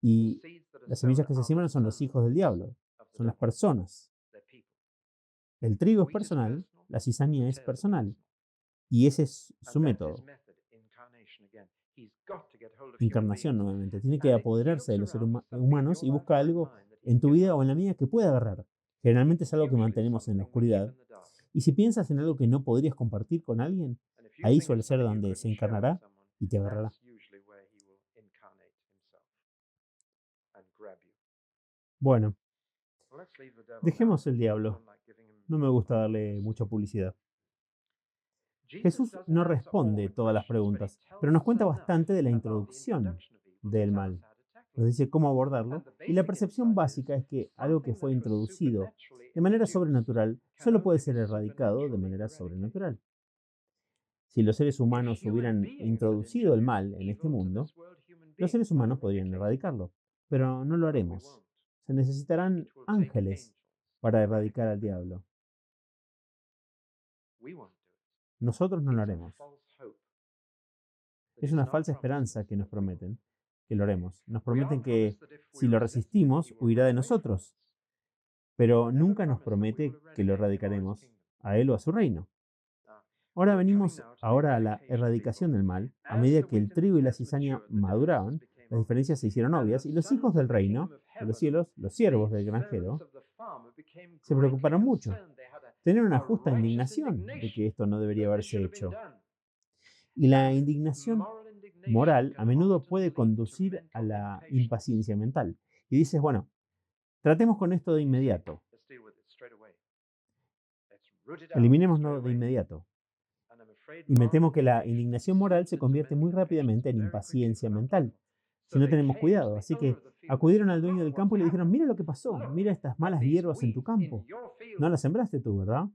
y las semillas que se siembran son los hijos del diablo, son las personas. El trigo es personal, la cizaña es personal, y ese es su método. Encarnación nuevamente. Tiene que apoderarse de los seres humanos y busca algo en tu vida o en la mía que pueda agarrar. Generalmente es algo que mantenemos en la oscuridad. Y si piensas en algo que no podrías compartir con alguien, ahí suele ser donde se encarnará y te agarrará. Bueno, dejemos el diablo. No me gusta darle mucha publicidad. Jesús no responde todas las preguntas, pero nos cuenta bastante de la introducción del mal. Nos dice cómo abordarlo, y la percepción básica es que algo que fue introducido de manera sobrenatural solo puede ser erradicado de manera sobrenatural. Si los seres humanos hubieran introducido el mal en este mundo, los seres humanos podrían erradicarlo, pero no lo haremos. Se necesitarán ángeles para erradicar al diablo. Nosotros no lo haremos. Es una falsa esperanza que nos prometen que lo haremos. Nos prometen que si lo resistimos, huirá de nosotros, pero nunca nos promete que lo erradicaremos a él o a su reino. Ahora venimos a la erradicación del mal. A medida que el trigo y la cizaña maduraban, las diferencias se hicieron obvias y los hijos del reino, de los cielos, los siervos del granjero, se preocuparon mucho. Tenían una justa indignación de que esto no debería haberse hecho. Y la indignación moral a menudo puede conducir a la impaciencia mental. Y dices, bueno, tratemos con esto de inmediato. Eliminémoslo de inmediato. Y me temo que la indignación moral se convierte muy rápidamente en impaciencia mental, si no tenemos cuidado. Así que acudieron al dueño del campo y le dijeron, mira lo que pasó, mira estas malas hierbas en tu campo. No las sembraste tú, ¿verdad?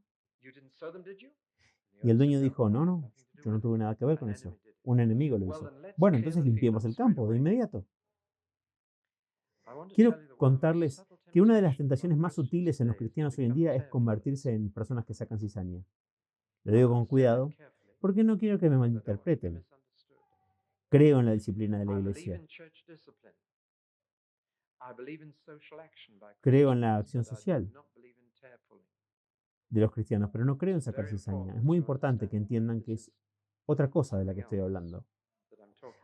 Y el dueño dijo, no, no, yo no tuve nada que ver con eso. Un enemigo lo hizo. Bueno, entonces limpiemos el campo de inmediato. Quiero contarles que una de las tentaciones más sutiles en los cristianos hoy en día es convertirse en personas que sacan cizaña. Lo digo con cuidado porque no quiero que me malinterpreten. Creo en la disciplina de la iglesia. Creo en la acción social de los cristianos, pero no creo en sacar cizaña. Es muy importante que entiendan que es otra cosa de la que estoy hablando.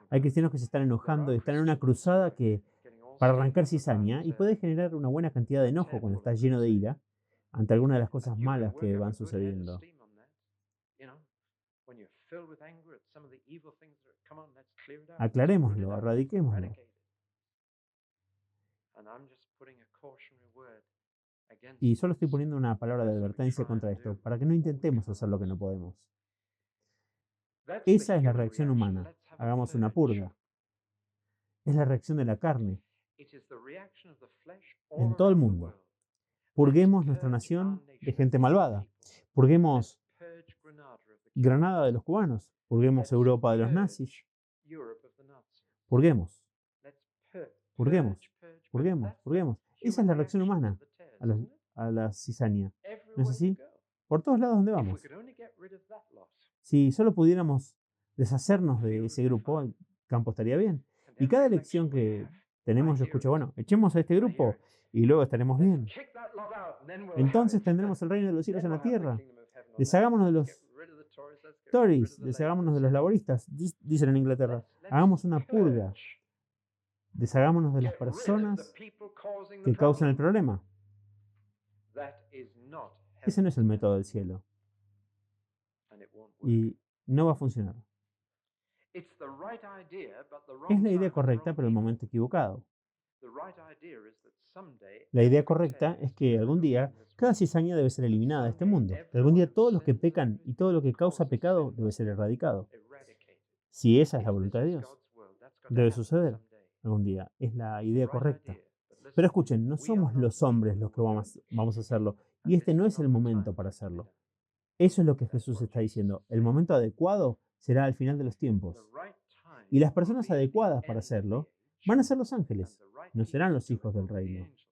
Hay cristianos que se están enojando y están en una cruzada para arrancar cizaña y puede generar una buena cantidad de enojo cuando estás lleno de ira ante alguna de las cosas malas que van sucediendo. Aclarémoslo, erradiquémoslo. Y solo estoy poniendo una palabra de advertencia contra esto, para que no intentemos hacer lo que no podemos. Esa es la reacción humana. Hagamos una purga. Es la reacción de la carne It is the reaction of the flesh en all todo el around the mundo. world. Purguemos nuestra Purge our nación de nation gente of evil malvada. people. Purguemos Let's purge Granada of the Granada de Cubans. los cubanos. Purguemos Let's Europa de los nazis. purge Europe of the Nazis. Purguemos, Let's purge, purguemos, purge. purguemos, That's the purguemos. Esa es human la reacción reaction humana of the tares, a la, isn't it? a la cizaña. ¿No es Everywhere you así? go. Por todos lados donde If we vamos. could only get rid of that lot, Si solo pudiéramos deshacernos de ese grupo, el campo estaría bien. and Y every cada election elección we que have, tenemos, yo escucho, bueno, echemos a este grupo y luego estaremos let's bien. kick that lot out, and then we'll Entonces have it. tendremos el reino de los cielos Then en we'll la have the tierra. kingdom of heaven on earth. Deshagámonos de Let's los get rid of the Tories, let's get rid Tories, of the deshagámonos de Labourers. los laboristas, dicen en Inglaterra. Let's Hagamos una purga. purge. Deshagámonos de las Get rid of the personas people causing the que causan el problem. problema. That is not Ese no heaven's es el plan, método del cielo and it won't work. y no va a funcionar. It's the right idea, but the wrong Es la time idea and the correcta, wrong pero el people. momento equivocado. The right idea is that someday La idea every correcta tare es que is algún día removed from this cada world. cizaña debe ser eliminada de este mundo. Que algún día todos los que pecan y todo lo que causa pecado debe ser erradicado. Eradicated. Si esa es la If voluntad de this is Dios, God's will, that's going to debe happen suceder someday. algún día. Es la idea Right correcta. idea. But listen, Pero escuchen, no we are somos not los the hombres people los que who are doing this. vamos a hacerlo. And Y este this no is es el not the momento time para for it to be hacerlo. done. Eso es lo que That's Jesús what está Jesus diciendo. is El saying. momento adecuado será al final de los tiempos. The right time Y las will personas be at the adecuadas para end of the hacerlo age, van a ser los and ángeles, the right no people serán to los do hijos it del will be the reino. angels,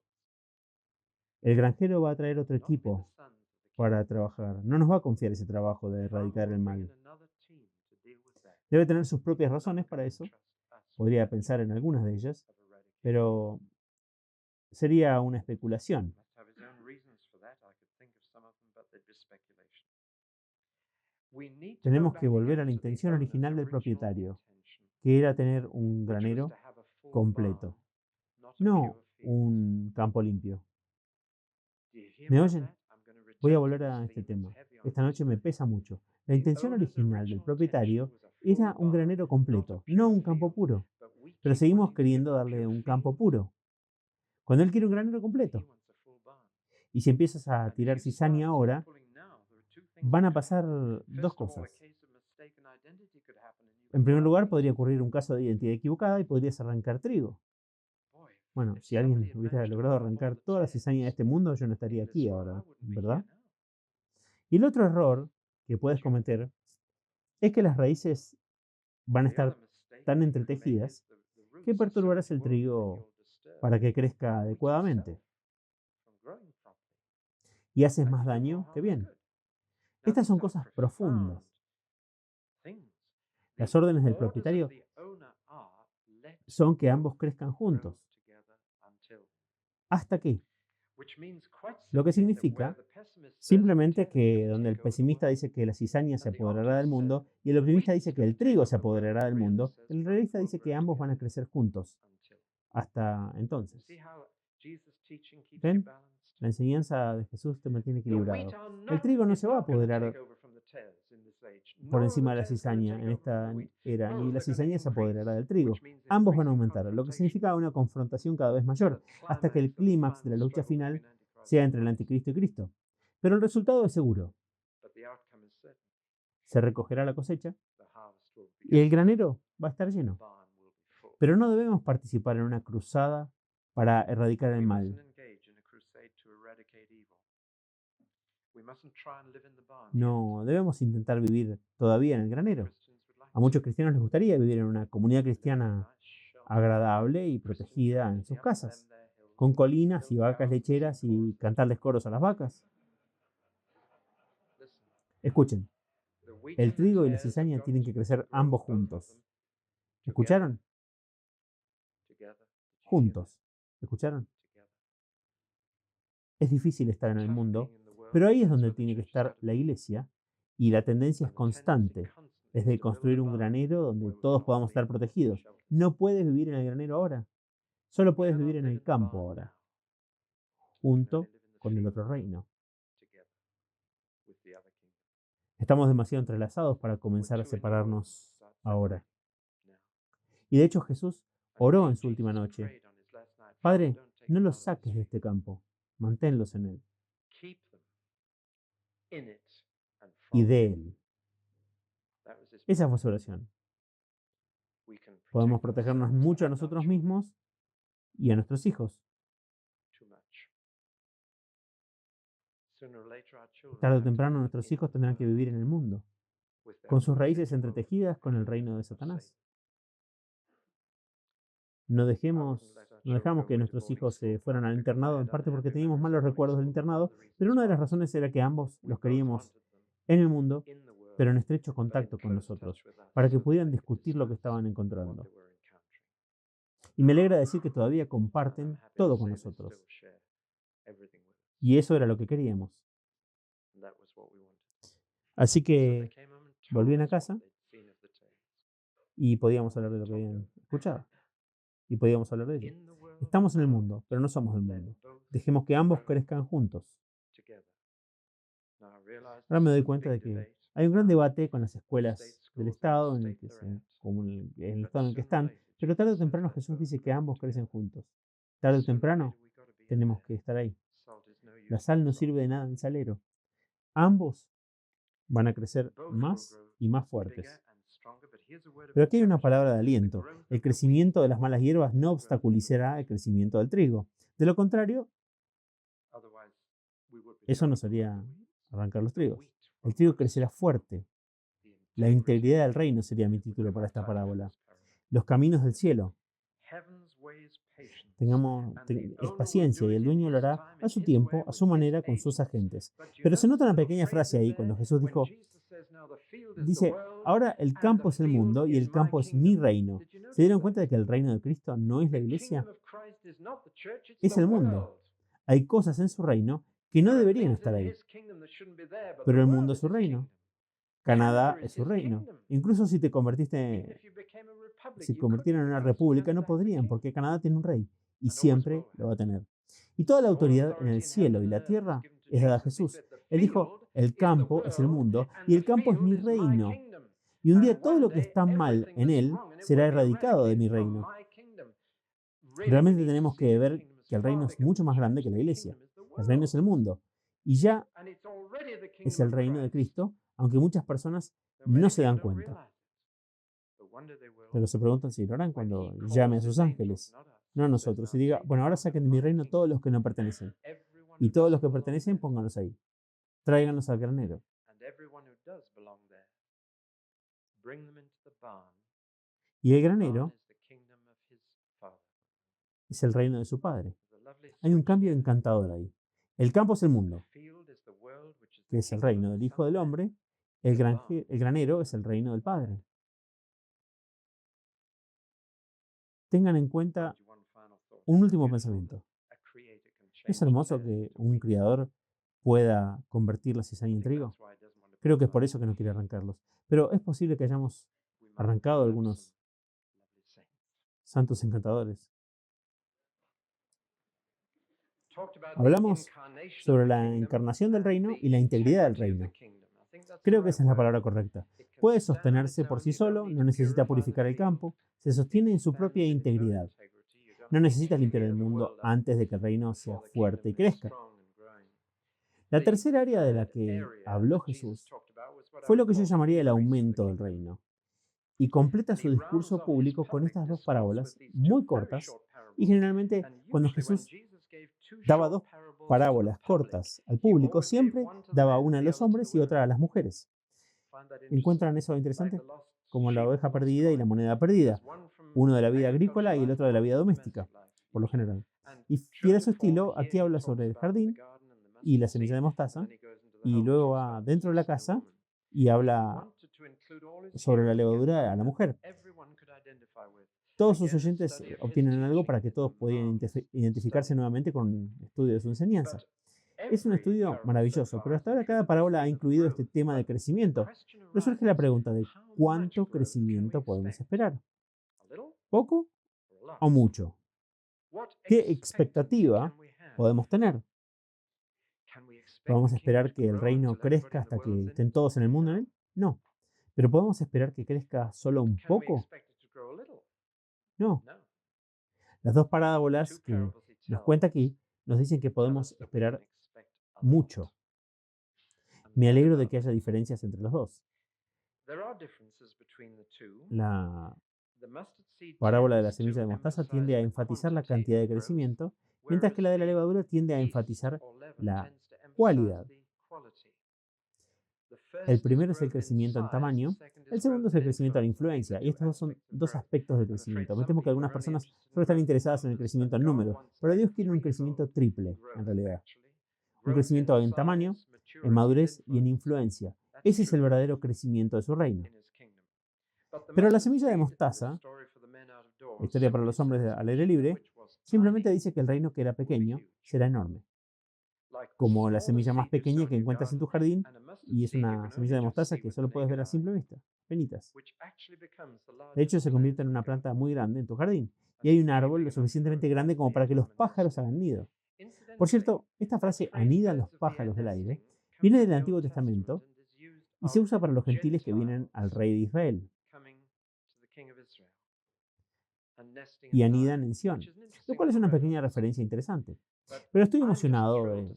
El granjero va a traer otro not be the equipo sons of the king. para trabajar. No nos va a confiar ese trabajo de The Father erradicar el will bring mal. in another team to deal with that. Debe tener sus propias Not razones para going to eso. trust us Podría pensar en algunas de ellas, of eradication. pero sería una especulación. Must have his own reasons for that. I could think of some of them, but they'd be speculation. We need to go Tenemos back que volver again a la to the intención owner's original del original propietario, intention, que era tener un which was granero to have a full completo, barn, not a no pure field. un campo limpio. Do you hear ¿Me me on oyen? that? I'm going to Voy a return to volver this a este theme. It's tema. heavy on Esta us noche me today. pesa mucho. La The intención owner's original del original propietario intention was a full era un barn, granero not a completo, pure no un campo field. puro. But we Pero keep seguimos wanting to give queriendo him a darle pure un campo field. puro, cuando él quiere un granero He completo. wants a full barn. Y si empiezas a And if tirar you cizaña start ahora, pulling now, there are two things van that a could pasar happen. dos First of all, a cosas. case of mistaken identity could happen and you En could primer lugar, harvest. podría ocurrir un caso de identidad equivocada y podrías arrancar trigo. Boy, Bueno, if si alguien somebody had hubiera managed to logrado crop all arrancar the toda la tares cizaña de este mundo, yo no estaría in this aquí world, I ahora, wouldn't be here ¿verdad? now. Y el otro error que puedes But you would. cometer es que las raíces van a The other estar mistake tan that you could make entretejidas is the roots que are so perturbarás el woven that trigo you'll disturb para que crezca the wheat adecuadamente itself from growing properly. y haces And más you do more daño que harm than bien. good. Now, Estas these son are cosas profound profundas. things. Las The órdenes del orders of propietario the owner are let son que both ambos crezcan grow juntos. together until. ¿Hasta qué? Which means quite Lo que simply that where significa the pessimist says the simplemente tares que will donde el take over the pesimista world, dice que la cizaña se and the apoderará del optimist says mundo y el the optimista wheat dice is que going el to take trigo over se the world, apoderará the del realist mundo, says el both realista will dice que grow ambos van a together crecer juntos. until. Hasta You entonces. see how Jesus' teaching keeps you ¿Ven? balanced? La enseñanza de Jesús te mantiene The wheat equilibrado. are El not, trigo no is se va a not going to apoderar take over from the tares in this age, por nor are encima the de la tares going to cizaña take en over from esta the wheat. era, No, ni la they're going to cizaña se apoderará del increase, trigo. which means Ambos van a increasing aumentar, lo que confrontation significa una confrontación cada vez to mayor, the hasta que el climax of the clímax de la final lucha struggle final between Antichrist sea and entre el Christ. anticristo y Cristo. Pero el resultado es seguro. But the outcome is certain. Se recogerá la cosecha The harvest will be y el gathered, granero va a estar the lleno. barn will be full. Pero no debemos participar en una cruzada para erradicar el We mal. mustn't engage in a crusade to eradicate evil. We mustn't try and live in the barn yet. No debemos intentar vivir todavía en el granero. Christians would like A muchos to. cristianos les gustaría vivir en una comunidad Live in a cristiana nice, sheltered agradable y Christian protegida en community sus up in them casas, there hills, con colinas y milk vacas cows and lecheras sing y choruses. cantarles coros a las vacas. Listen, Escuchen, the wheat el and the trigo y la tares have cizaña got tienen que to crecer grow, ambos both of juntos. them, ¿Escucharon? together. Did you hear that? Juntos. ¿Escucharon? Together. Es difícil estar en el Tough mundo, being in the world, pero ahí es that's donde where the tiene que church estar started. la iglesia y la tendencia es And the tendency constante, constantly es is de to build construir a un barn granero donde where we can todos all podamos live estar protegidos. sheltered. No puedes vivir en el granero ahora, solo puedes Cannot vivir en live el in the campo barn ahora, now. Only junto live in the con el field otro reino. together with the other kingdom. Estamos demasiado entrelazados para We're comenzar a too involved to separarnos start ahora. separating now. Y de hecho Jesús And oró indeed, en su última Jesus noche: prayed on his last night, Father, Padre, don't take no them los out of saques this de field. este campo, manténlos en él Keep them in it and y from de it. él. That was his Esa prayer. fue su oración. Podemos protegernos mucho a nosotros mismos y a nuestros hijos. Tarde o temprano nuestros hijos tendrán que vivir en el mundo, con sus raíces entretejidas con el reino de Satanás. No dejamos que nuestros hijos se fueran al internado, en parte porque teníamos malos recuerdos del internado, pero una de las razones era que ambos los queríamos en el mundo, pero en estrecho contacto con nosotros, para que pudieran discutir lo que estaban encontrando. Y me alegra decir que todavía comparten todo con nosotros. Y eso era lo que queríamos. Así que volvían a casa y podíamos hablar de lo que habían escuchado. Y podíamos hablar de ello. Estamos en el mundo, pero no somos el mundo. Dejemos que ambos crezcan juntos. Ahora me doy cuenta de que hay un gran debate con las escuelas del Estado, como en el estado en el que están, pero tarde o temprano Jesús dice que ambos crecen juntos. Tarde o temprano tenemos que estar ahí. La sal no sirve de nada en el salero. Ambos van a crecer más y más fuertes. Pero aquí hay una palabra de aliento. El crecimiento de las malas hierbas no obstaculizará el crecimiento del trigo. De lo contrario, eso nos haría arrancar los trigos. El trigo crecerá fuerte. La integridad del reino sería mi título para esta parábola. Los caminos del cielo. Es paciencia y el dueño lo hará a su tiempo, a su manera, con sus agentes. Pero se nota una pequeña frase ahí cuando Jesús dice, ahora el campo es el mundo y el campo es mi reino. ¿Se dieron cuenta de que el reino de Cristo no es la iglesia? Es el mundo. Hay cosas en su reino que no deberían estar ahí. Pero el mundo es su reino. Canadá es su reino. Incluso si convirtieran en una república, no podrían, porque Canadá tiene un rey y siempre lo va a tener. Y toda la autoridad en el cielo y la tierra es dada a Jesús. Él dijo, el campo es el mundo y el campo es mi reino. Y un día todo lo que está mal en él será erradicado de mi reino. Realmente tenemos que ver que el reino es mucho más grande que la iglesia. El reino es el mundo. Y ya es el reino de Cristo, aunque muchas personas no se dan cuenta. Pero se preguntan si lo harán cuando llame a sus ángeles, no a nosotros, y diga, bueno, ahora saquen de mi reino todos los que no pertenecen. Y todos los que pertenecen, pónganlos ahí. Tráiganlos al granero. Y el granero es el reino de su padre. Hay un cambio encantador ahí. El campo es el mundo, que es el reino del Hijo del Hombre. El granero es el reino del Padre. Tengan en cuenta un último pensamiento. ¿Es hermoso que un criador pueda convertir la cizaña en trigo? Creo que es por eso que no quiere arrancarlos. Pero es posible que hayamos arrancado algunos santos encantadores. Hablamos sobre la encarnación del reino y la integridad del reino. Creo que esa es la palabra correcta. Puede sostenerse por sí solo, no necesita purificar el campo, se sostiene en su propia integridad. No necesita limpiar el mundo antes de que el reino sea fuerte y crezca. La tercera área de la que habló Jesús fue lo que yo llamaría el aumento del reino. Y completa su discurso público con estas dos parábolas muy cortas. Y generalmente cuando Jesús daba dos parábolas cortas al público, siempre daba una a los hombres y otra a las mujeres. ¿Encuentran eso interesante? Como la oveja perdida y la moneda perdida. Uno de la vida agrícola y el otro de la vida doméstica, por lo general. Y fiel a su estilo, aquí habla sobre el jardín y la semilla de mostaza, y luego va dentro de la casa y habla sobre la levadura a la mujer. Todos sus oyentes obtienen algo para que todos puedan identificarse nuevamente con un estudio de su enseñanza. Es un estudio maravilloso, pero hasta ahora cada parábola ha incluido este tema de crecimiento. Pero surge la pregunta de ¿cuánto crecimiento podemos esperar? ¿Poco o mucho? ¿Qué expectativa podemos tener? ¿Podemos esperar que el reino crezca hasta que estén todos en el mundo en él? No. ¿Pero podemos esperar que crezca solo un poco? No. Las dos parábolas que nos cuenta aquí nos dicen que podemos esperar mucho. Me alegro de que haya diferencias entre los dos. Parábola de la semilla de mostaza tiende a enfatizar la cantidad de crecimiento, mientras que la de la levadura tiende a enfatizar la cualidad. El primero es el crecimiento en tamaño, el segundo es el crecimiento en influencia, y estos dos son dos aspectos del crecimiento. Me temo que algunas personas solo están interesadas en el crecimiento en número, pero Dios quiere un crecimiento triple, en realidad. Un crecimiento en tamaño, en madurez y en influencia. Ese es el verdadero crecimiento de su reino. Pero la semilla de mostaza, la historia para los hombres al aire libre, simplemente dice que el reino que era pequeño será enorme. Como la semilla más pequeña que encuentras en tu jardín, y es una semilla de mostaza que solo puedes ver a simple vista, penitas. De hecho, se convierte en una planta muy grande en tu jardín, y hay un árbol lo suficientemente grande como para que los pájaros hagan nido. Por cierto, esta frase anidan los pájaros del aire viene del Antiguo Testamento y se usa para los gentiles que vienen al rey de Israel y anidan en Sión, lo cual es una pequeña referencia interesante. Pero estoy emocionado de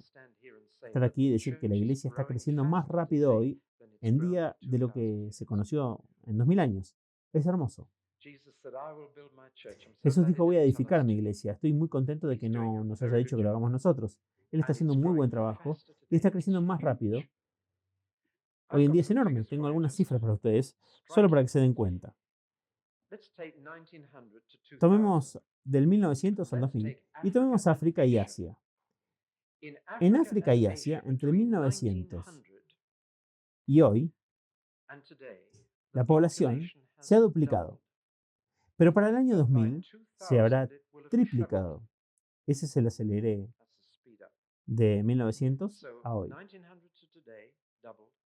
estar aquí y decir que la iglesia está creciendo más rápido hoy en día de lo que se conoció en 2000 años. Es hermoso. Jesús dijo, voy a edificar mi iglesia. Estoy muy contento de que no nos haya dicho que lo hagamos nosotros. Él está haciendo un muy buen trabajo y está creciendo más rápido. Hoy en día es enorme. Tengo algunas cifras para ustedes, solo para que se den cuenta. Tomemos del 1900 al 2000 y tomemos África y Asia. En África y Asia, entre 1900 y hoy, la población se ha duplicado. Pero para el año 2000 se habrá triplicado. Ese es el acelere de 1900 a hoy.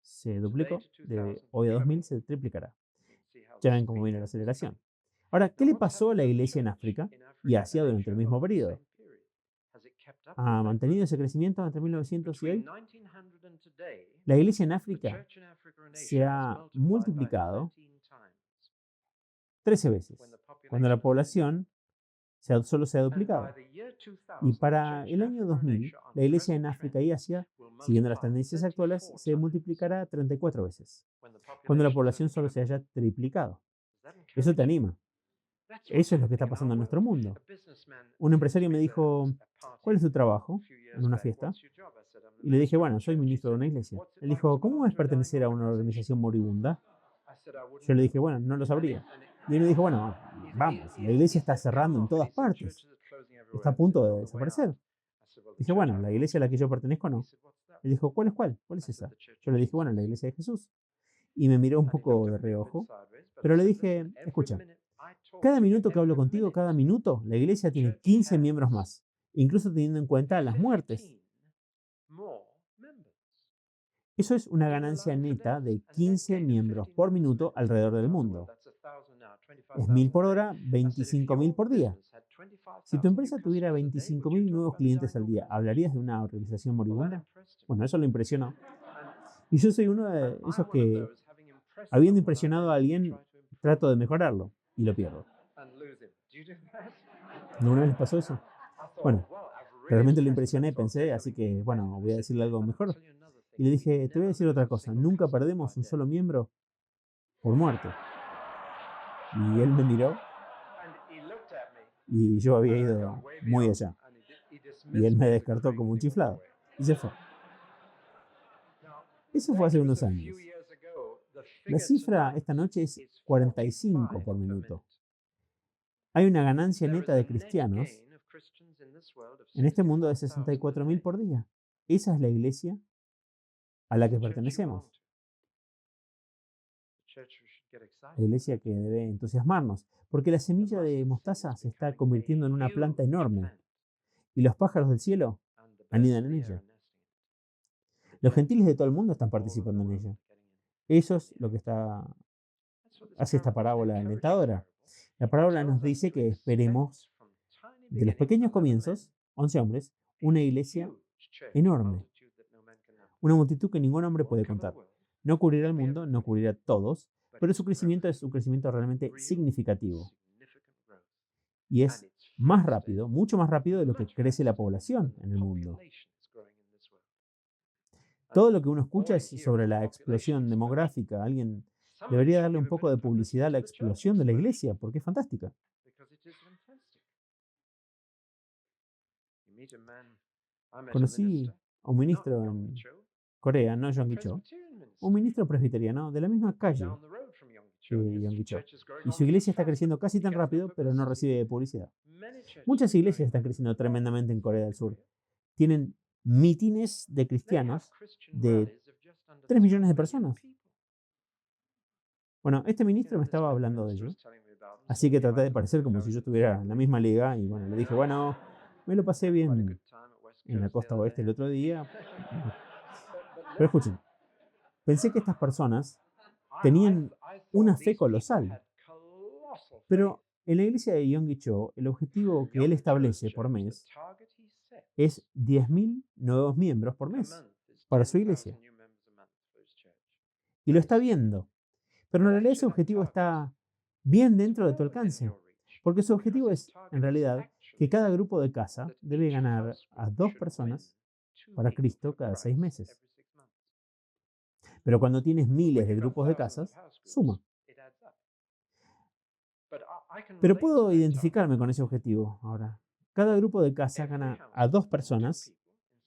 Se duplicó, de hoy a 2000 se triplicará. Ya ven cómo viene la aceleración. Ahora, ¿qué le pasó a la iglesia en África y Asia durante el mismo periodo? ¿Ha mantenido ese crecimiento entre 1900 y hoy? La iglesia en África se ha multiplicado 13 veces, cuando la población solo se ha duplicado. Y para el año 2000, la iglesia en África y Asia, siguiendo las tendencias actuales, se multiplicará 34 veces, cuando la población solo se haya triplicado. Eso te anima. Eso es lo que está pasando en nuestro mundo. Un empresario me dijo, ¿cuál es tu trabajo? En una fiesta. Y le dije, bueno, soy ministro de una iglesia. Él dijo, ¿cómo es pertenecer a una organización moribunda? Yo le dije, bueno, no lo sabría. Y él me dijo, bueno, vamos, la iglesia está cerrando en todas partes. Está a punto de desaparecer. Dije, bueno, la iglesia a la que yo pertenezco no. Él dijo, ¿cuál es cuál? ¿Cuál es esa? Yo le dije, bueno, la iglesia de Jesús. Y me miró un poco de reojo, pero le dije, escucha, cada minuto que hablo contigo, cada minuto, la iglesia tiene 15 miembros más, incluso teniendo en cuenta las muertes. Eso es una ganancia neta de 15 miembros por minuto alrededor del mundo. Es 1000 por hora, 25.000 por día. Si tu empresa tuviera 25.000 nuevos clientes al día, ¿hablarías de una organización moribunda? Bueno, eso lo impresionó. Y yo soy uno de esos que, habiendo impresionado a alguien, trato de mejorarlo y lo pierdo. ¿Alguna vez les pasó eso? Bueno, realmente lo impresioné, pensé, así que, bueno, voy a decirle algo mejor. Y le dije, te voy a decir otra cosa, nunca perdemos un solo miembro por muerte. Y él me miró y yo había ido muy allá. Y él me descartó como un chiflado. Y se fue. Eso fue hace unos años. La cifra esta noche es 45 por minuto. Hay una ganancia neta de cristianos en este mundo de 64.000 por día. Esa es la iglesia a la que pertenecemos. La iglesia que debe entusiasmarnos, porque la semilla de mostaza se está convirtiendo en una planta enorme y los pájaros del cielo anidan en ella. Los gentiles de todo el mundo están participando en ella. Eso es lo que hace esta parábola alentadora. La parábola nos dice que esperemos de los pequeños comienzos, 11 hombres, una iglesia enorme. Una multitud que ningún hombre puede contar. No cubrirá el mundo, no cubrirá a todos, pero su crecimiento es un crecimiento realmente significativo. Y es más rápido, mucho más rápido de lo que crece la población en el mundo. Todo lo que uno escucha es sobre la explosión demográfica. Alguien Debería darle un poco de publicidad a la explosión de la iglesia, porque es fantástica. Conocí a un ministro en Corea, no Yonggi Cho, un ministro presbiteriano de la misma calle que Yonggi Cho. Y su iglesia está creciendo casi tan rápido, pero no recibe publicidad. Muchas iglesias están creciendo tremendamente en Corea del Sur. Tienen mítines de cristianos de 3 millones de personas. Bueno, este ministro me estaba hablando de ello, así que traté de parecer como si yo estuviera en la misma liga y bueno, le dije, bueno, me lo pasé bien en la costa oeste el otro día. Pero escuchen, pensé que estas personas tenían una fe colosal, pero en la iglesia de Yonggi Cho, el objetivo que él establece por mes es 10.000 nuevos miembros por mes para su iglesia. Y lo está viendo. Pero en realidad ese objetivo está bien dentro de tu alcance. Porque su objetivo es, en realidad, que cada grupo de casa debe ganar a 2 personas para Cristo cada 6 meses. Pero cuando tienes miles de grupos de casas, suma. Pero puedo identificarme con ese objetivo ahora. Cada grupo de casa gana a 2 personas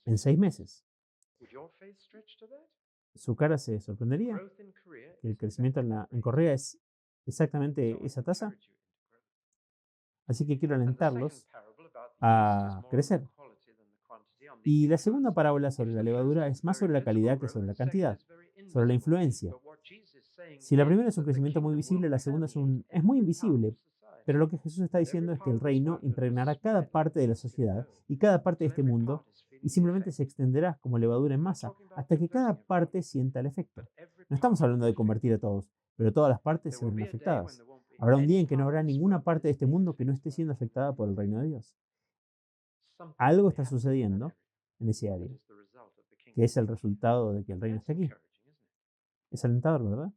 en 6 meses. Su cara se sorprendería que el crecimiento en Corea es exactamente esa tasa. Así que quiero alentarlos a crecer. Y la segunda parábola sobre la levadura es más sobre la calidad que sobre la cantidad, sobre la influencia. Si la primera es un crecimiento muy visible, la segunda es muy invisible. Pero lo que Jesús está diciendo es que el reino impregnará cada parte de la sociedad y cada parte de este mundo y simplemente se extenderá como levadura en masa hasta que cada parte sienta el efecto. No estamos hablando de convertir a todos, pero todas las partes se verán afectadas. Habrá un día en que no habrá ninguna parte de este mundo que no esté siendo afectada por el reino de Dios. Algo está sucediendo en ese área, que es el resultado de que el reino esté aquí. Es alentador, ¿verdad?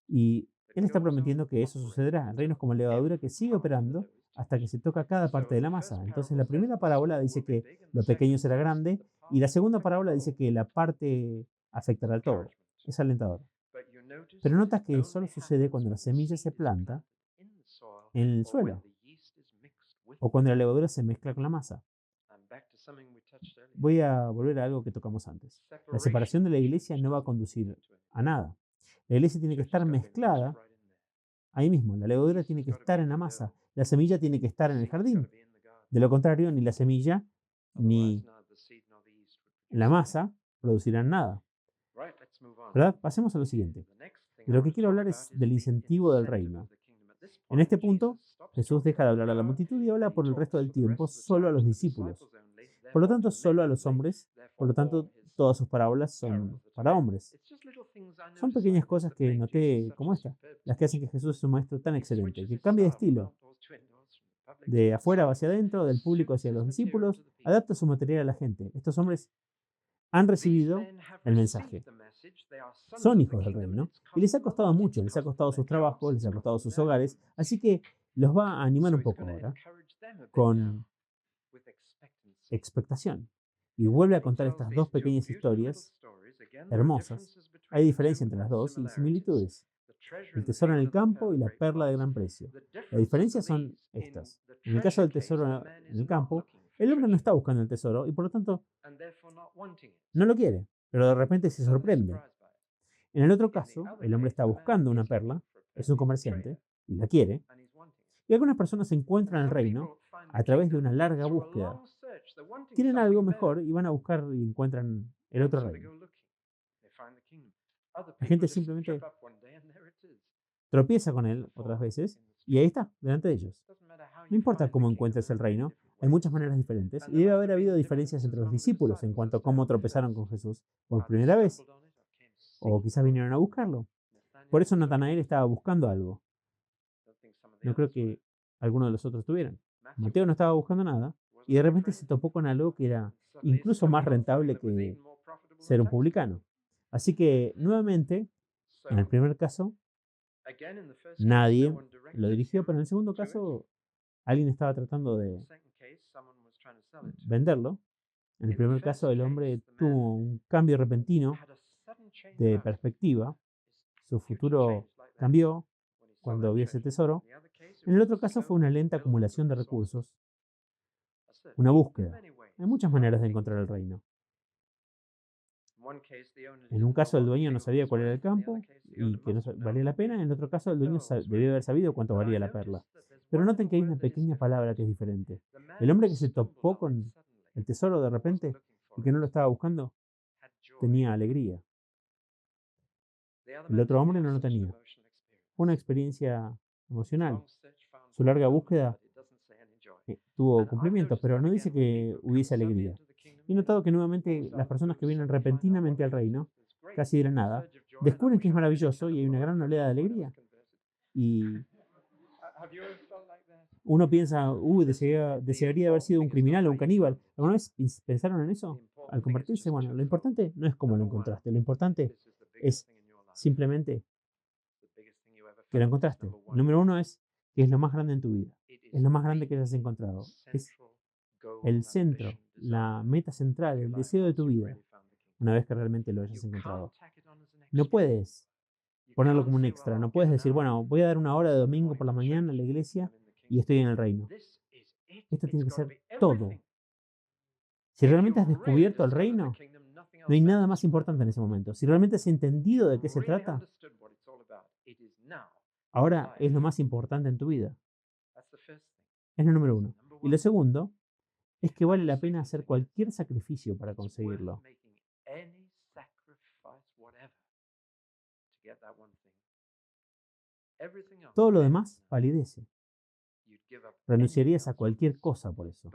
Y Él está prometiendo que eso sucederá. El reino es como levadura que sigue operando hasta que se toca cada parte de la masa. Entonces la primera parábola dice que lo pequeño será grande y la segunda parábola dice que la parte afectará al todo. Es alentador. Pero notas que solo sucede cuando la semilla se planta en el suelo o cuando la levadura se mezcla con la masa. Voy a volver a algo que tocamos antes. La separación de la iglesia no va a conducir a nada. La iglesia tiene que estar mezclada ahí mismo. La levadura tiene que estar en la masa. La semilla tiene que estar en el jardín. De lo contrario, ni la semilla ni la masa producirán nada. ¿Verdad? Pasemos a lo siguiente. De lo que quiero hablar es del incentivo del reino. En este punto, Jesús deja de hablar a la multitud y habla por el resto del tiempo solo a los discípulos. Por lo tanto, solo a los hombres. Por lo tanto, todas sus parábolas son para hombres. Son pequeñas cosas que noté como esta, las que hacen que Jesús es un maestro tan excelente, que cambia de estilo. De afuera hacia adentro, del público hacia los discípulos, adapta su material a la gente. Estos hombres han recibido el mensaje. Son hijos del reino y les ha costado mucho, les ha costado sus trabajos, les ha costado sus hogares, así que los va a animar un poco ahora con expectación. Y vuelve a contar estas dos pequeñas historias hermosas. Hay diferencia entre las dos y similitudes. El tesoro en el campo y la perla de gran precio. La diferencia son estas. En el caso del tesoro en el campo, el hombre no está buscando el tesoro y por lo tanto no lo quiere, pero de repente se sorprende. En el otro caso, el hombre está buscando una perla, es un comerciante y la quiere, y algunas personas encuentran el reino a través de una larga búsqueda. Tienen algo mejor y van a buscar y encuentran el otro reino. La gente simplemente tropieza con él otras veces y ahí está, delante de ellos. No importa cómo encuentres el reino, hay muchas maneras diferentes y debe haber habido diferencias entre los discípulos en cuanto a cómo tropezaron con Jesús por primera vez o quizás vinieron a buscarlo. Por eso Natanael estaba buscando algo. No creo que alguno de los otros tuvieran. Mateo no estaba buscando nada y de repente se topó con algo que era incluso más rentable que ser un publicano. Así que, nuevamente, en el primer caso, nadie lo dirigió, pero en el segundo caso, alguien estaba tratando de venderlo. En el primer caso, el hombre tuvo un cambio repentino de perspectiva, su futuro cambió cuando vio ese tesoro. En el otro caso fue una lenta acumulación de recursos, una búsqueda. Hay muchas maneras de encontrar el reino. En un caso el dueño no sabía cuál era el campo y que no valía la pena, en el otro caso el dueño debió haber sabido cuánto valía la perla. Pero noten que hay una pequeña palabra que es diferente. El hombre que se topó con el tesoro de repente y que no lo estaba buscando, tenía alegría. El otro hombre no lo tenía. Fue una experiencia emocional. Su larga búsqueda tuvo cumplimientos, pero no dice que hubiese alegría. He notado que nuevamente las personas que vienen repentinamente al reino, casi de la nada, descubren que es maravilloso y hay una gran oleada de alegría. Y uno piensa, desearía haber sido un criminal o un caníbal. ¿Alguna vez pensaron en eso? Al convertirse, bueno, lo importante no es cómo lo encontraste, lo importante es simplemente que lo encontraste. El número uno es que es lo más grande en tu vida. Es lo más grande que hayas encontrado. Es el centro, la meta central, el deseo de tu vida, una vez que realmente lo hayas encontrado. No puedes ponerlo como un extra. No puedes decir, bueno, voy a dar una hora de domingo por la mañana a la iglesia y estoy en el reino. Esto tiene que ser todo. Si realmente has descubierto el reino, no hay nada más importante en ese momento. Si realmente has entendido de qué se trata, ahora es lo más importante en tu vida. Es lo número uno. Y lo segundo es que vale la pena hacer cualquier sacrificio para conseguirlo. Todo lo demás palidece. Renunciarías a cualquier cosa por eso.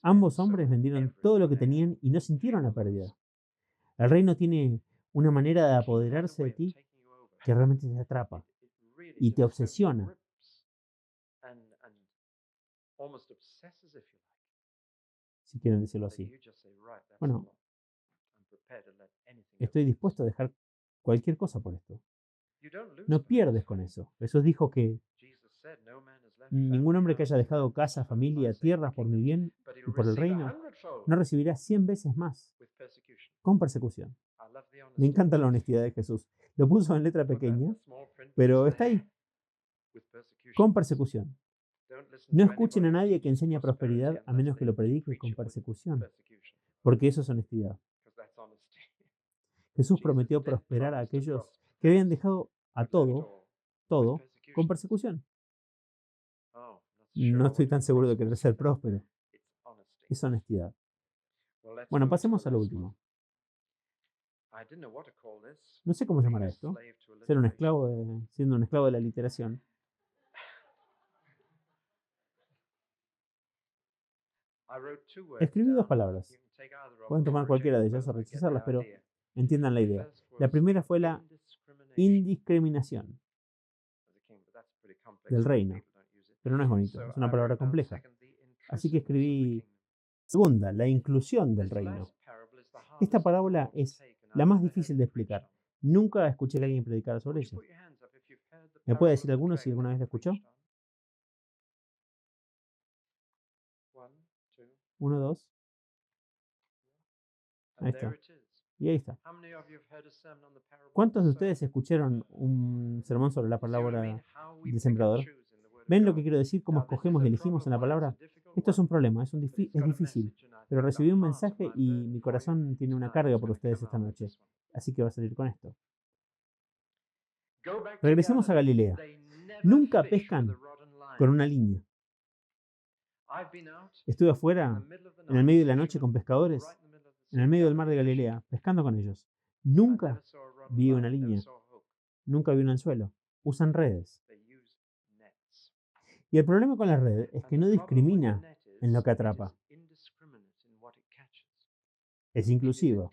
Ambos hombres vendieron todo lo que tenían y no sintieron la pérdida. El reino tiene una manera de apoderarse de ti que realmente te atrapa y te obsesiona. Si quieren decirlo así. Bueno, estoy dispuesto a dejar cualquier cosa por esto. No pierdes con eso. Jesús dijo que ningún hombre que haya dejado casa, familia, tierras por mi bien y por el reino, no recibirá 100 veces más con persecución. Me encanta la honestidad de Jesús. Lo puso en letra pequeña, pero está ahí, con persecución. No escuchen a nadie que enseñe prosperidad a menos que lo predique con persecución, porque eso es honestidad. Jesús prometió prosperar a aquellos que habían dejado a todo, con persecución. No estoy tan seguro de querer ser próspero. Es honestidad. Bueno, pasemos a lo último. No sé cómo llamar a esto. Siendo un esclavo de la literación. Escribí dos palabras. Pueden tomar cualquiera de ellas o rechazarlas, pero entiendan la idea. La primera fue la indiscriminación del reino, pero no es bonito, es una palabra compleja. Así que escribí segunda, la inclusión del reino. Esta parábola es la más difícil de explicar. Nunca escuché que alguien predicara sobre ella. ¿Me puede decir alguno si alguna vez la escuchó? Uno, dos. Ahí está. Y ahí está. ¿Cuántos de ustedes escucharon un sermón sobre la palabra del sembrador? ¿Ven lo que quiero decir? ¿Cómo escogemos y elegimos en la palabra? Esto es un problema, es difícil. Pero recibí un mensaje y mi corazón tiene una carga por ustedes esta noche. Así que va a salir con esto. Regresemos a Galilea. Nunca pescan con una línea. Estuve afuera en el medio de la noche con pescadores, en el medio del mar de Galilea, pescando con ellos. Nunca vi una línea, nunca vi un anzuelo. Usan redes. Y el problema con la red es que no discrimina en lo que atrapa. Es inclusivo.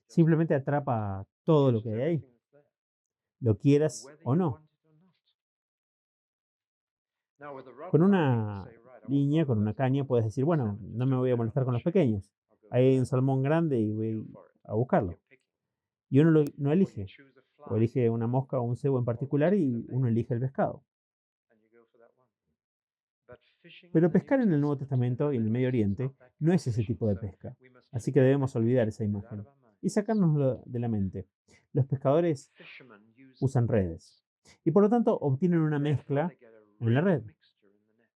Simplemente atrapa todo lo que hay ahí, lo quieras o no. Con una línea, con una caña, puedes decir, bueno, no me voy a molestar con los pequeños. Ahí hay un salmón grande y voy a buscarlo. Y uno no elige. O elige una mosca o un cebo en particular y uno elige el pescado. Pero pescar en el Nuevo Testamento y en el Medio Oriente no es ese tipo de pesca. Así que debemos olvidar esa imagen. y sacárnoslo de la mente. Los pescadores Fishermen use usan redes y por lo tanto obtienen una and therefore mezcla they get a en la real red. mixture in the net.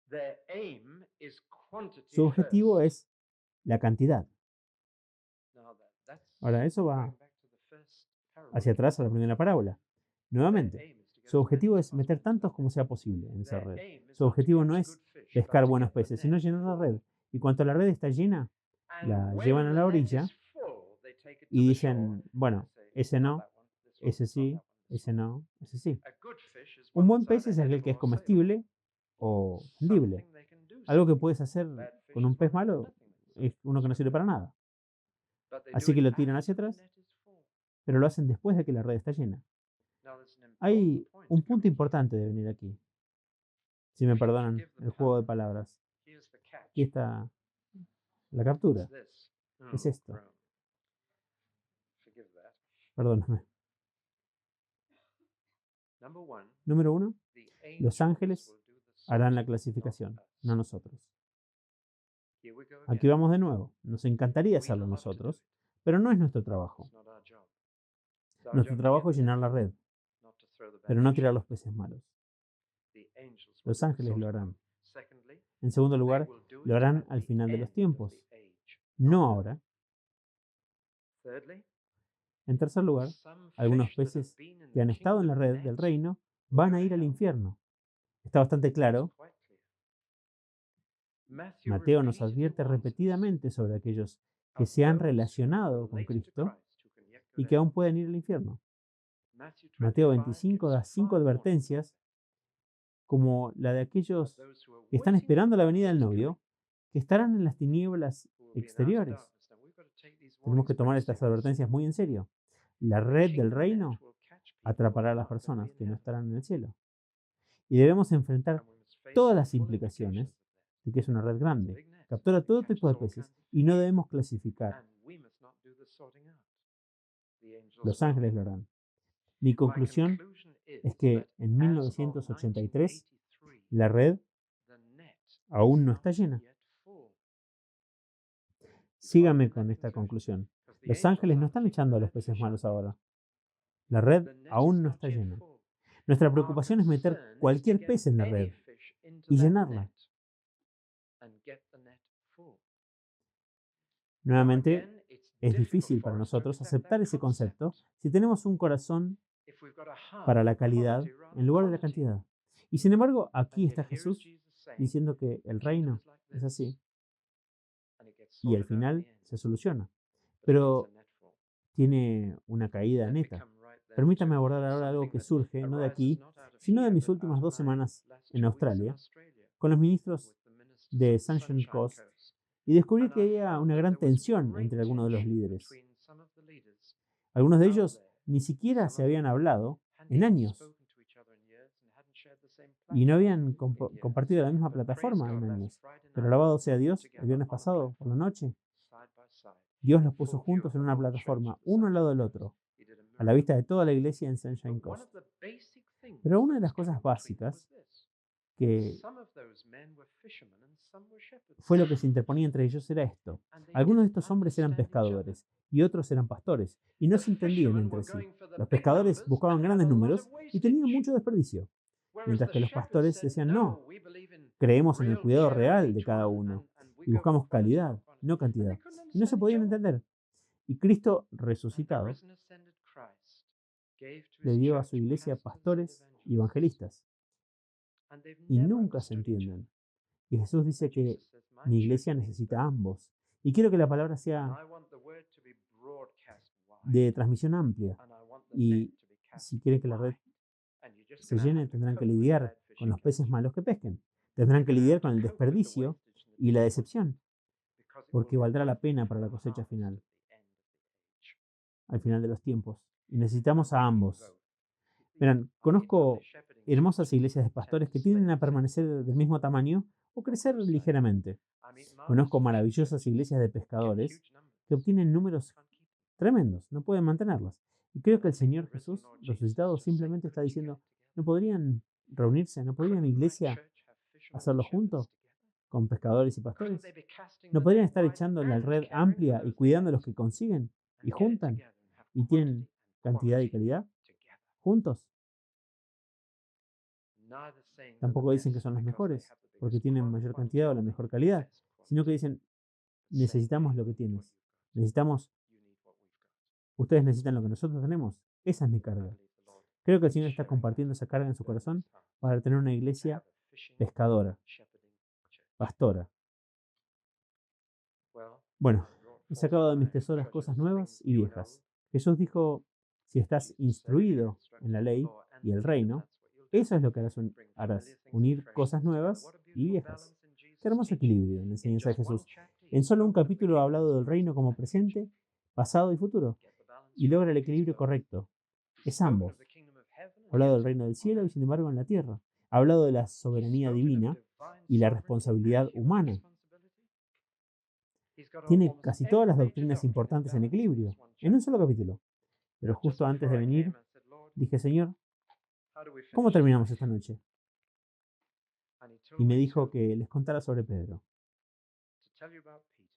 Their aim is quantity Su objetivo first. es la cantidad. Now that's Ahora, eso va going back to the first parable. hacia atrás a la primera parábola. Their Nuevamente, aim is to get su as many objetivo as es meter possible into tantos the como net. sea posible en esa Their red. aim is Su not to objetivo no catch es good fish, pescar but to buenos get the peces, sino net llenar la full. red. Y cuando la red está llena, And la when llevan a the la net orilla is full, they take it to y the shore dicen, bueno, and say, ese not no, that one, this one, ese not sí, that one, this ese one. no, ese sí. A good fish is Un one buen that's pez either es aquel que edible es or saleable. comestible o vendible. Something they can do Algo que something. puedes hacer Bad fish con is un pez one that's malo nothing they can es uno que no sirve para nada. But they do Así que it lo tiran hacia after the atrás, net is full. pero lo hacen después de que la red está llena. Now there's an important Hay point un punto coming here. importante de venir aquí. Si me perdonan Forgive the el juego de pun. palabras. Here's the catch. Aquí está la It's captura. this. Es esto. Brown. Forgive that. Perdóname. Number one, Número 1. the Los angels ángeles will do the harán la sorting, clasificación, not us. no nosotros. Here we go Aquí again. vamos de nuevo. Nos encantaría We hacerlo love to do nosotros, it. pero no es nuestro trabajo. It's not our job. It's our Nuestro job to trabajo get es the net llenar la full, red, not to throw the bad pero no fish tirar in. los peces malos. The angels will Los do the ángeles lo sorting. harán. Secondly, En segundo they lugar, will do lo it harán at al the final de los end of tiempos, the age, no not now. ahora. Thirdly, En tercer lugar, some algunos fish that have peces been in que the han estado en la kingdom red del net reino will van go a to ir al hell. infierno. Está bastante It's claro. quite clear. Matthew Mateo nos repeatedly advierte warns us repetidamente sobre aquellos que of se han those who are relacionado con related to Cristo Christ who can yet go y to que aún hell. pueden ir al infierno. Matthew Mateo 25 25 da gives 5 5 warnings advertencias, como la de of aquellos those who are que están waiting esperando for la venida del Christ's coming, novio, que estarán en las tinieblas who will be in outer exteriores. darkness. Now we've got to take these Tenemos warnings que tomar very estas seriously. advertencias muy en serio. La The red del kingdom net reino will catch people who atrapará a are las not going to be personas in que no heaven. estarán en el cielo. Y debemos enfrentar And we must face todas the las full implicaciones implications of that. de que es una red It's a grande. big net. Captura It todo tipo catches de all peces kinds of y no fish. debemos clasificar. And we must not do the sorting out. The angels Los will. ángeles lo harán. Mi My conclusión conclusion es is que that en as of 1983 1983, la red the net aún is no not está llena. yet full. Sígame Following con that esta conclusion? conclusión. 'Cause the Los angels ángeles no aren't están keeping echando the a los net peces fish malos out. ahora. La red The net is aún no not está yet llena. full. Nuestra Our preocupación es meter concern is to cualquier get pez en la any red fish into y that llenarla. net and get the net full. Now Nuevamente, again, it's es difficult difícil for para us to nosotros accept aceptar that ese concepto concept si tenemos un corazón if we've got a heart para la for calidad quality rather en than lugar de la quantity. cantidad. Y sin embargo, And aquí yet está here is Jesús Jesus saying, diciendo que the el kingdom reino is like es this, así and it gets y al sorted out in final the end, se soluciona. but it needs Pero a net full. tiene una caída Let me neta. come right there Permítame to abordar ahora algo something que that surge no de arises aquí, not out of sino de here, mis but últimas out 2 of my semanas last en 2 weeks in Australia Australia con los ministros with the ministers de of the Sunshine Sunshine Coast Coast. y descubrí And que I había found una that gran there was tensión great entre algunos de los tension líderes. between some of the leaders Algunos de out ellos there. ni siquiera Some se of habían them hablado hadn't en even años spoken to each other in years and hadn't shared the same y no platform habían in years. compartido la misma But praise plataforma en God, last años. Friday Pero night alabado they sea got Dios, el together viernes on a pasado por la platform, noche, side by side. Dios los puso Full view juntos of en the una whole church plataforma, of the uno al lado Sunshine del Coast. otro, He did a a la miracle. vista de toda la iglesia en Sunshine But one Coast. of the basic things Pero that una de was las cosas coming between them was básicas this. que Some of those men were fishermen and some were shepherds. fue lo que se interponía entre ellos era esto. And they Algunos de didn't estos hombres eran understand each other. pescadores y otros eran pastores y no The se entendían fishermen entre were sí. going for the Los big pescadores numbers buscaban and had grandes a lot números of y tenían wastage. mucho desperdicio, Whereas mientras the que los shepherds pastores said, decían no, no, we believe in creemos en el real cuidado care of real de each cada one uno and we y go for buscamos quality, calidad, not quantity. no And they cantidad. couldn't Y no se understand each podían other. entender. Y Cristo And the resucitado risen ascended Christ gave to le his dio a church su iglesia pastors and pastores y evangelistas and they've y never nunca se understood each other. entienden. Y Jesús dice And que Jesus says, my mi church iglesia needs necesita both. ambos. Y quiero que la palabra And sea I want the word to be broadcast wide. de transmisión amplia. And I want the Y net to be cast si quieren que la red wide. And you're just se going to llene, have to tendrán que cope with the lidiar bad con fishing los peces catch. malos que pesquen. Tendrán You're que going to lidiar have con to el cope with the desperdicio wastage and the y la disappointment. decepción, Because it will porque be valdrá la worth pena it para la for the cosecha harvest final, at the end of the age. al final de los tiempos. Y And necesitamos we a need ambos. both. Verán, I'll be conozco shepherding hermosas churches iglesias de that tend pastores to que stay tienden the a same permanecer size. del mismo tamaño o On crecer both sides. ligeramente. I meet marvelous Conozco fishing maravillosas churches iglesias de get pescadores huge numbers. que obtienen números Can't keep them. tremendos, no pueden mantenerlas. Y creo And que I el think Señor the risen Jesús Lord Jesus resucitado is just saying, simplemente está couldn't you get diciendo, it ¿no together? podrían reunirse? ¿No podría mi Couldn't my iglesia church have fishermen and hacerlo shepherds juntos? together? con pescadores y pastores? Couldn't they be casting ¿No the podrían net estar wide echando la and red carrying amplia y those cuidando a that los que consiguen y and get it juntan together and have y quantity tienen and cantidad y quality calidad together? juntos? Neither saying they're the Tampoco dicen que best son los because they mejores have the porque biggest tienen mayor quantity cantidad o or la the mejor calidad, best sino que quality. dicen, But saying necesitamos you lo que need what tienes, you've got. necesitamos, You need what we've got. ustedes necesitan lo que nosotros tenemos. Esa es mi I carga. believe the Lord Creo que el is Señor está sharing compartiendo that esa carga en su with corazón his heart para tener una to iglesia have a fishing, pescadora, shepherding church. pastora. Well, Bueno, I brought he forth sacado de from mis my tesoras treasures cosas things nuevas y new and viejas. old. Jesús dijo, si estás Jesus said, if you're instruido instructed en la in the ley law and y the el kingdom, reino, that's what you'll do. eso es lo que harás, Bring harás, familiar things and unir fresh cosas things together. nuevas What a y beautiful viejas. balance in Qué Jesus' hermoso teaching. equilibrio en la In enseñanza de just one Jesús. chapter, En he solo un spoke of the capítulo ha kingdom hablado as del reino present como and future. presente, pasado y futuro, Get the balance y logra el right. It is equilibrio both. correcto. He Es spoke ambos. of the kingdom of heaven Ha and hablado yet del reino del on cielo y earth. sin embargo en la tierra. Ha hablado de la He's soberanía spoken of divina divine y la sovereignty and responsabilidad human humana. responsibility. He's got Tiene almost casi todas every las major doctrinas doctrine in importantes en balance in equilibrio, this one en un chapter. solo capítulo. Pero Now, just justo antes de before I venir, came, I said, Lord, dije, Señor, how do we ¿cómo finish terminamos tonight? esta noche? And he told Y me me dijo to que les contara sobre Pedro, tell you about Peter.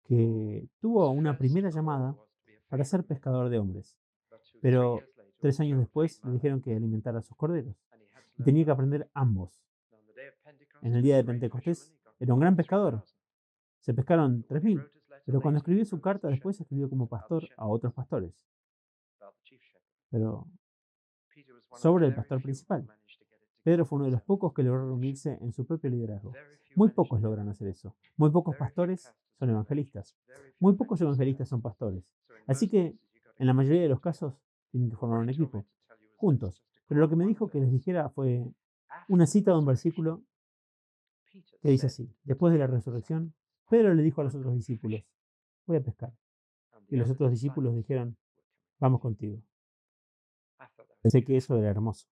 que tuvo Whose una first primera call llamada was to be a para ser fisherman, pescador de hombres, but who 3 pero years later 3 was años told feed después le my dijeron lambs. que alimentara a sus corderos And he had to y learn tenía que both. aprender ambos. On the day of Pentecost, En he el was día a de great Pentecostés fisherman. He got era un gran caught pescador, 3,000. se pescaron But when he 3000, wrote his letter pero cuando later, he escribió su wrote as carta a después shepherd escribió como to other pastor a shepherds, otros pastores. about the chief shepherd. Pero Peter was one of sobre the el very pastor few who principal, managed to get it Pedro together fue uno de los himself pocos que in logró leadership. reunirse en su propio liderazgo. Very few Muy managed pocos to do logran it. hacer eso. Muy pocos Very few pastores pastors son are evangelistas. evangelists. Very few Muy pocos evangelists are evangelistas son pastors. pastores. So in Así most que, cases, you got to en la get the mayoría de two los together. casos, tienen que formar What un he told me equipo, to tell you was this, juntos. just to Pero lo quote que me one dijo que les verse. dijera fue After una the cita de un resurrection, versículo Peter que dice said así: to después de la his disciples, resurrección, Pedro le dijo a "Go los and otros go discípulos, fishing." voy a pescar. And Y the los other otros discípulos disciples dijeron, were coming with vamos him. contigo. I thought that was Pensé que beautiful. eso era hermoso.